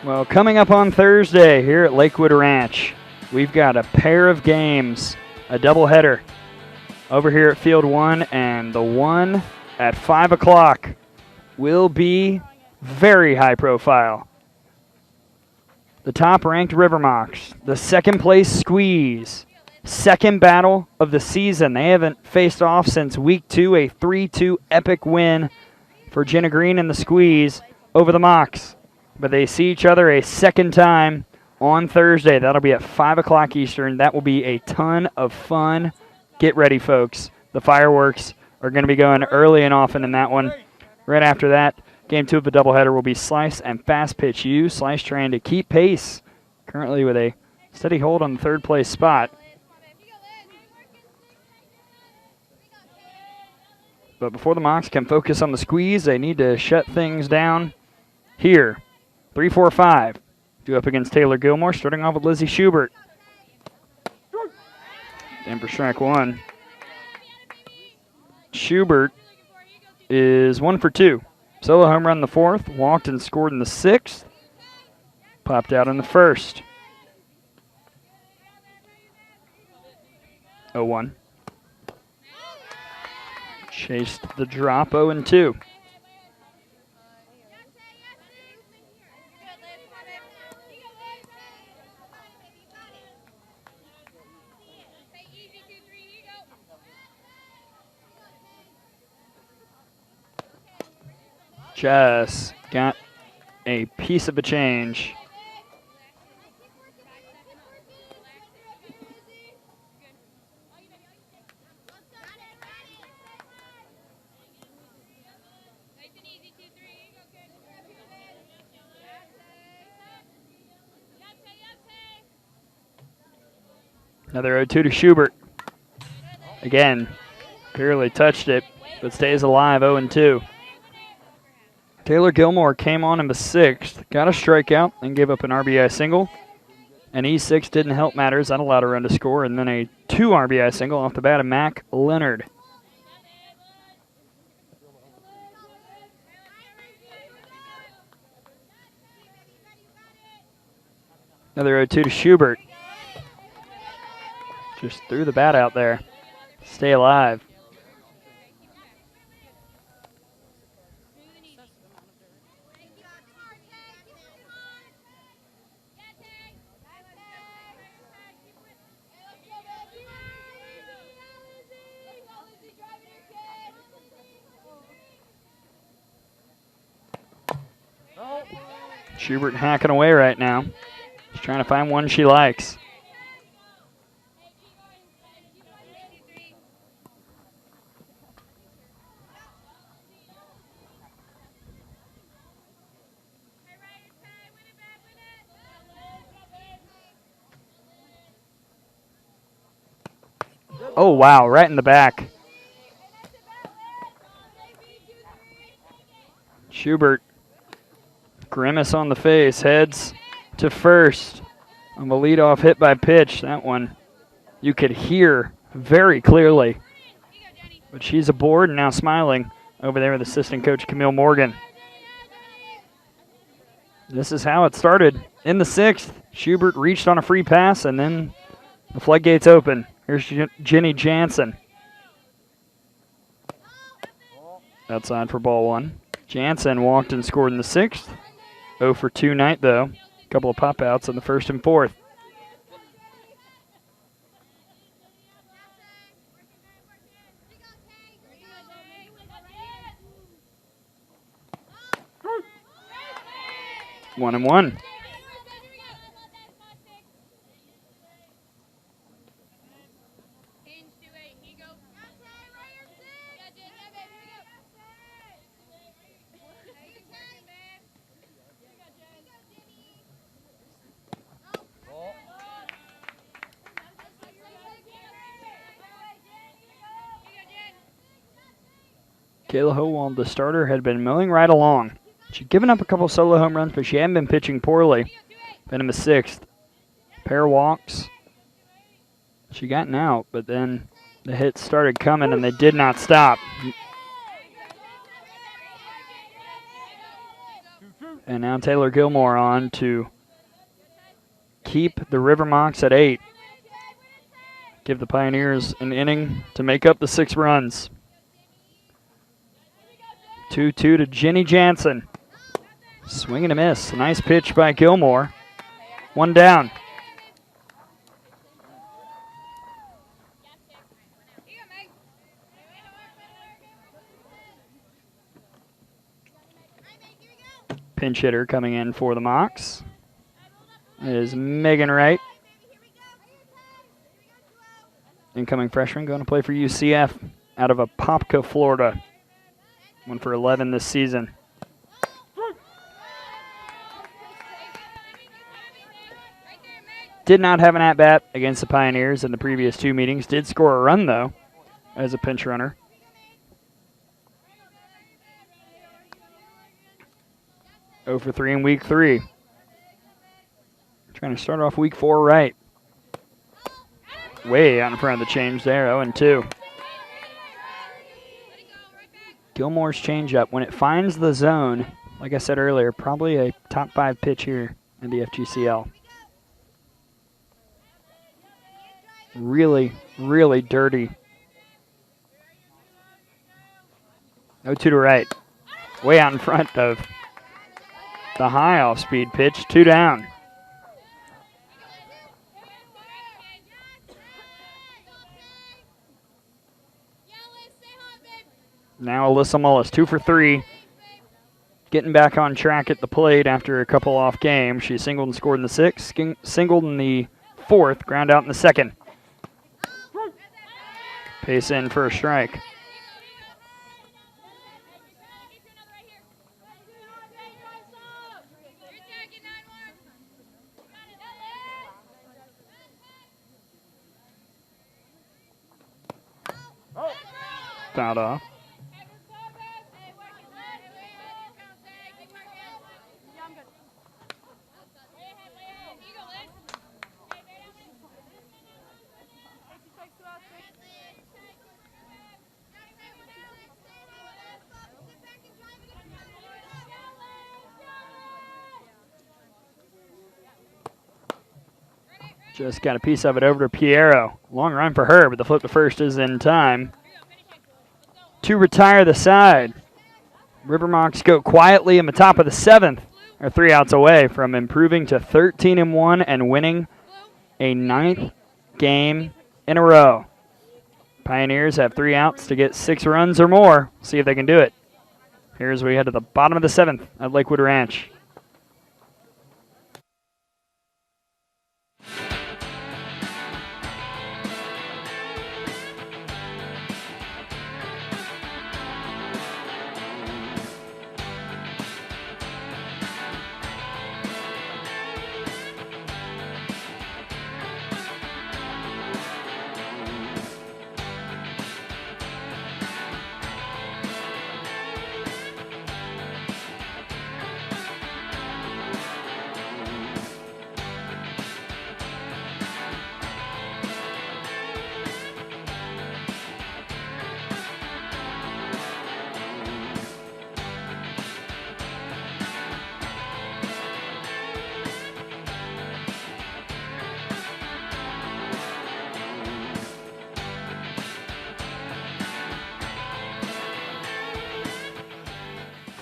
Well, coming up on Thursday here at Lakewood Ranch, we've got a pair of games, a doubleheader over here at Field 1, and the one at 5 o'clock will be very high profile. The top-ranked River Mocs, the second-place Squeeze, second battle of the season. They haven't faced off since Week 2, a 3-2 epic win for Jenna Green and the Squeeze over the Mocs. But they see each other a second time on Thursday. That'll be at 5 o'clock Eastern. That will be a ton of fun. Get ready, folks. The fireworks are going to be going early and often in that one. Right after that, Game 2 of the doubleheader will be Slice and Fast Pitch U. Slice trying to keep pace, currently with a steady hold on the third-place spot. But before the Mocs can focus on the Squeeze, they need to shut things down here. 3-4-5. Due up against Taylor Gilmore, starting off with Lizzie Schubert. And for strike one. Schubert is 1 for 2. Solo home run in the 4th, walked and scored in the 6th. Popped out in the 1st. 0-1. Chased the drop, 0-2. Just got a piece of a change. Another 0-2 to Schubert. Again, barely touched it, but stays alive, 0-2. Taylor Gilmore came on in the 6th, got a strikeout, and gave up an RBI single. An E6 didn't help matters. That allowed a run to score, and then a 2 RBI single off the bat of Mac Leonard. Another 0-2 to Schubert. Just threw the bat out there. Stay alive. Schubert hacking away right now. She's trying to find one she likes. Oh, wow, right in the back. Schubert, grimace on the face, heads to first on the leadoff hit by pitch. That one you could hear very clearly. But she's aboard and now smiling over there with assistant coach Camille Morgan. This is how it started. In the 6th, Schubert reached on a free pass, and then the floodgates open. Here's Jenny Jansen. Outside for ball 1. Jansen walked and scored in the 6th. 0 for 2 night, though. A couple of pop-outs in the 1st and 4th. One and one. Kayla Howald, the starter, had been milling right along. She'd given up a couple solo home runs, but she hadn't been pitching poorly. Been in the 6th. Pair walks. She got out, but then the hits started coming, and they did not stop. And now Taylor Gilmore on to keep the River Mocs at 8. Give the Pioneers an inning to make up the 6 runs. 2-2 to Jenny Jansen. Swing and a miss. Nice pitch by Gilmore. 1 down. Pinch hitter coming in for the Mocs is Megan Wright. Incoming freshman going to play for UCF out of Apopka, Florida. 1 for 11 this season. Did not have an at-bat against the Pioneers in the previous 2 meetings. Did score a run, though, as a pinch runner. Oh for 3 in week 3. Trying to start off week 4 right. Way out in front of the change there, 0-2. Gilmore's changeup, when it finds the zone, like I said earlier, probably a top 5 pitch here in the FGCL. Really, really dirty. 0-2 to right. Way out in front of the high off-speed pitch. 2 down. Now Alyssa Mullis, 2 for 3. Getting back on track at the plate after a couple off games. She singled and scored in the 6th, singled in the 4th, ground out in the 2nd. Pace in for a strike. Fouled off. Just got a piece of it over to Piero. Long run for her, but the flip to first is in time. To retire the side. River Mocs go quietly in the top of the 7th. Are 3 outs away from improving to 13-1 and winning a 9th game in a row. Pioneers have 3 outs to get 6 runs or more. See if they can do it. Here's where we head to the bottom of the 7th at Lakewood Ranch.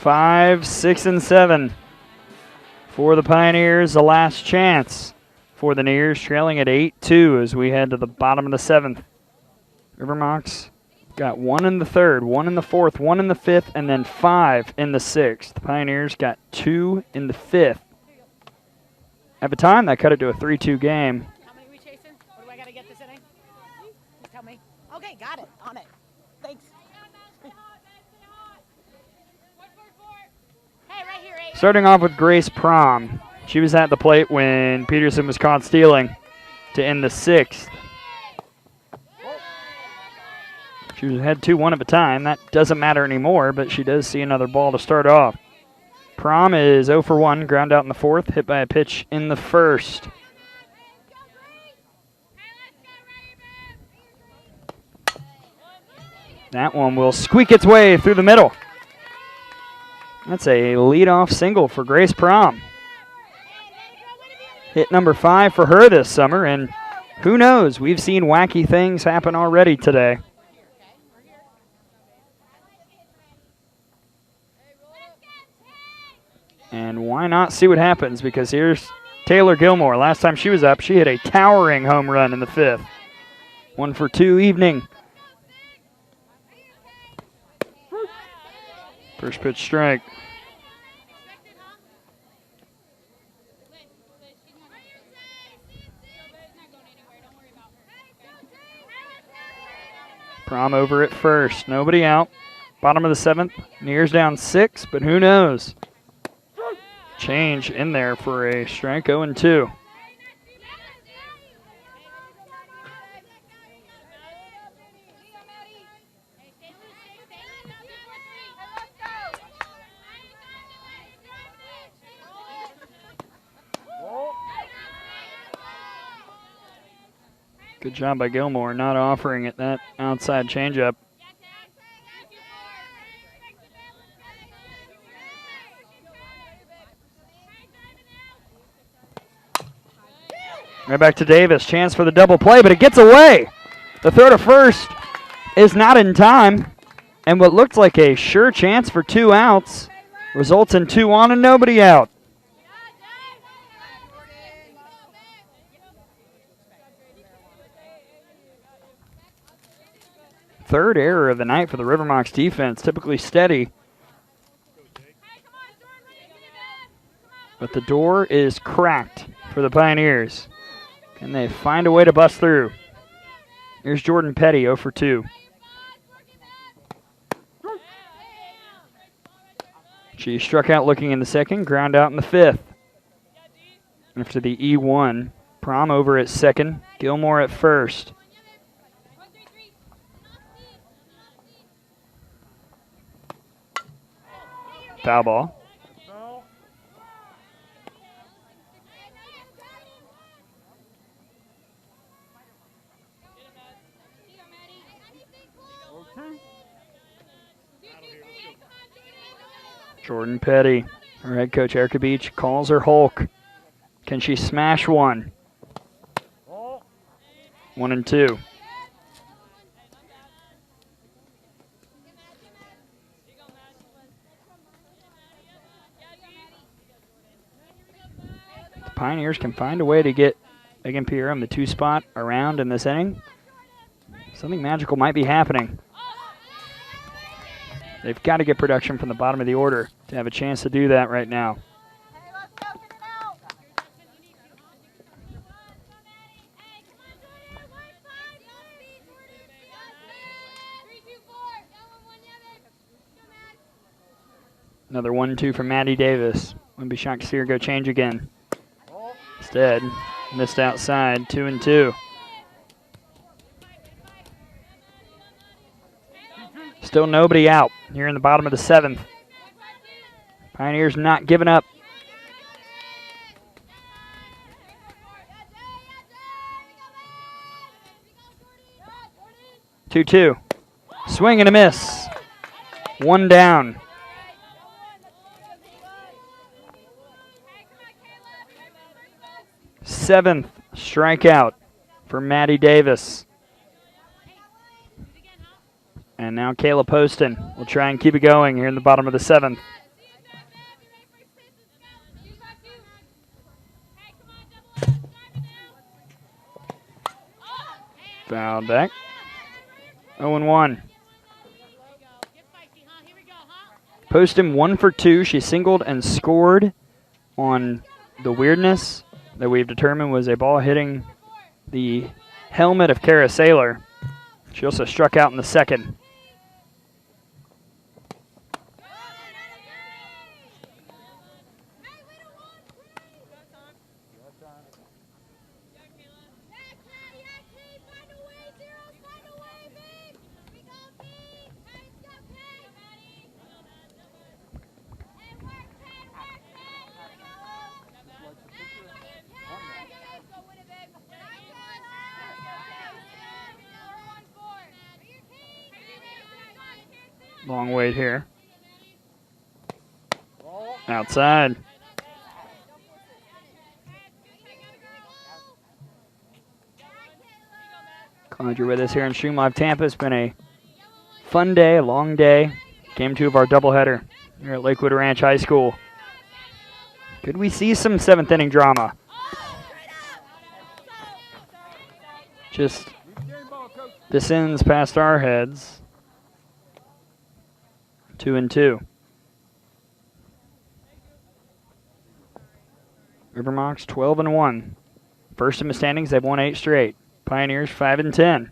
5, 6, and 7 for the Pioneers. The last chance for the Neers, trailing at 8-2 as we head to the bottom of the 7th. River Mocs got 1 in the 3rd, 1 in the 4th, 1 in the 5th, and then 5 in the 6th. The Pioneers got 2 in the 5th. At the time, that cut it to a 3-2 game. How many are we chasing? What do I got to get this inning? Just tell me. Okay, got it. On it. Thanks. Hey, right here, Aiden. Starting off with Grace Prom. She was at the plate when Peterson was caught stealing to end the 6th. She had 2-1 at the time. That doesn't matter anymore, but she does see another ball to start off. Prom is 0 for 1, ground out in the 4th, hit by a pitch in the 1st. That one will squeak its way through the middle. That's a leadoff single for Grace Prom. Hit number 5 for her this summer, and who knows, we've seen wacky things happen already today. And why not see what happens, because here's Taylor Gilmore. Last time she was up, she hit a towering home run in the 5th. 1 for 2 evening. First pitch strike. Prom over at first. Nobody out. Bottom of the 7th. Neers down 6, but who knows? Change in there for a strike, 0-2. Good job by Gilmore not offering it that outside changeup. Right back to Davis. Chance for the double play, but it gets away. The throw to first is not in time. And what looked like a sure chance for 2 outs results in 2 on and nobody out. Third error of the night for the River Mocs defense. Typically steady. But the door is cracked for the Pioneers. And they find a way to bust through. Here's Jordan Petty, 0 for 2. She struck out looking in the 2nd, ground out in the 5th. After the E1, Prom over at 2nd, Gilmore at 1st. Foul ball. Jordan Petty, her head coach Erica Beech calls her Hulk. Can she smash one? 1-2. The Pioneers can find a way to get Megan Pierre on the 2 spot around in this inning. Something magical might be happening. They've got to get production from the bottom of the order to have a chance to do that right now. Another 1-2 from Maddie Davis. Wouldn't be shocked to see her go change again. Instead, missed outside, 2-2. Still nobody out here in the bottom of the 7th. Pioneers not giving up. Two. Swing and a miss. 1 down. Seventh strikeout for Maddie Davis. And now Kayla Poston will try and keep it going here in the bottom of the 7th. Foul back. 0-1. Poston 1 for 2. She singled and scored on the weirdness that we've determined was a ball hitting the helmet of Kara Saylor. She also struck out in the second. Long wait here. Outside. Glad you're with us here on Stream Live Tampa. It's been a fun day, a long day. Game 2 of our doubleheader here at Lakewood Ranch High School. Could we see some 7th inning drama? Just descends past our heads. 2-2. River Mocs 12-1. First in the standings, they've won 8 straight. Pioneers 5-10.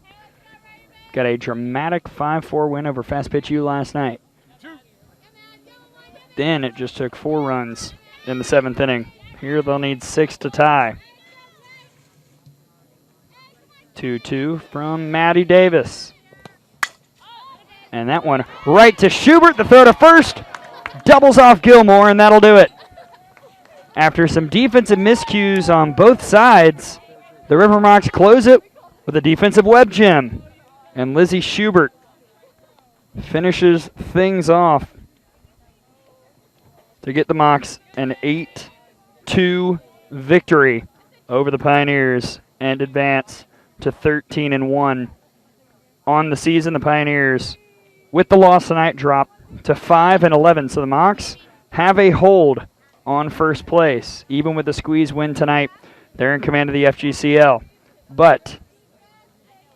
Got a dramatic 5-4 win over Fast Pitch U last night. Then it just took 4 runs in the 7th inning. Here they'll need 6 to tie. 2-2 from Maddie Davis. And that one right to Schubert, the throw to first. Doubles off Gilmore, and that'll do it. After some defensive miscues on both sides, the River Mocs close it with a defensive web gem. And Lizzie Schubert finishes things off to get the Mocs an 8-2 victory over the Pioneers and advance to 13-1. On the season, the Pioneers, with the loss tonight, drop to 5-11. So the Mocs have a hold on first place. Even with the squeeze win tonight, they're in command of the FGCL. But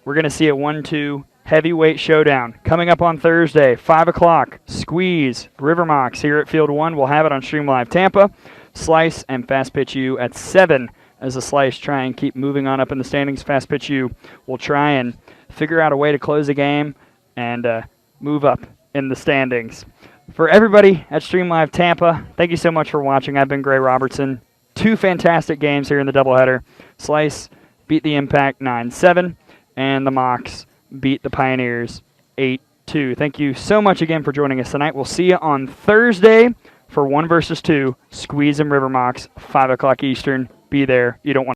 we're going to see a 1-2 heavyweight showdown coming up on Thursday, 5 o'clock. Squeeze, River Mocs here at Field 1. We'll have it on Stream Live Tampa. Slice and Fast Pitch U at 7 as the Slice try and keep moving on up in the standings. Fast Pitch U will try and figure out a way to close the game and move up in the standings. For everybody at Stream Live Tampa, thank you so much for watching. I've been Gray Robertson. 2 fantastic games here in the doubleheader. Slice beat the Impact 9-7, and the Mocs beat the Pioneers 8-2. Thank you so much again for joining us tonight. We'll see you on Thursday for 1 versus 2, Squeeze and River Mocs, 5 o'clock Eastern. Be there. You don't want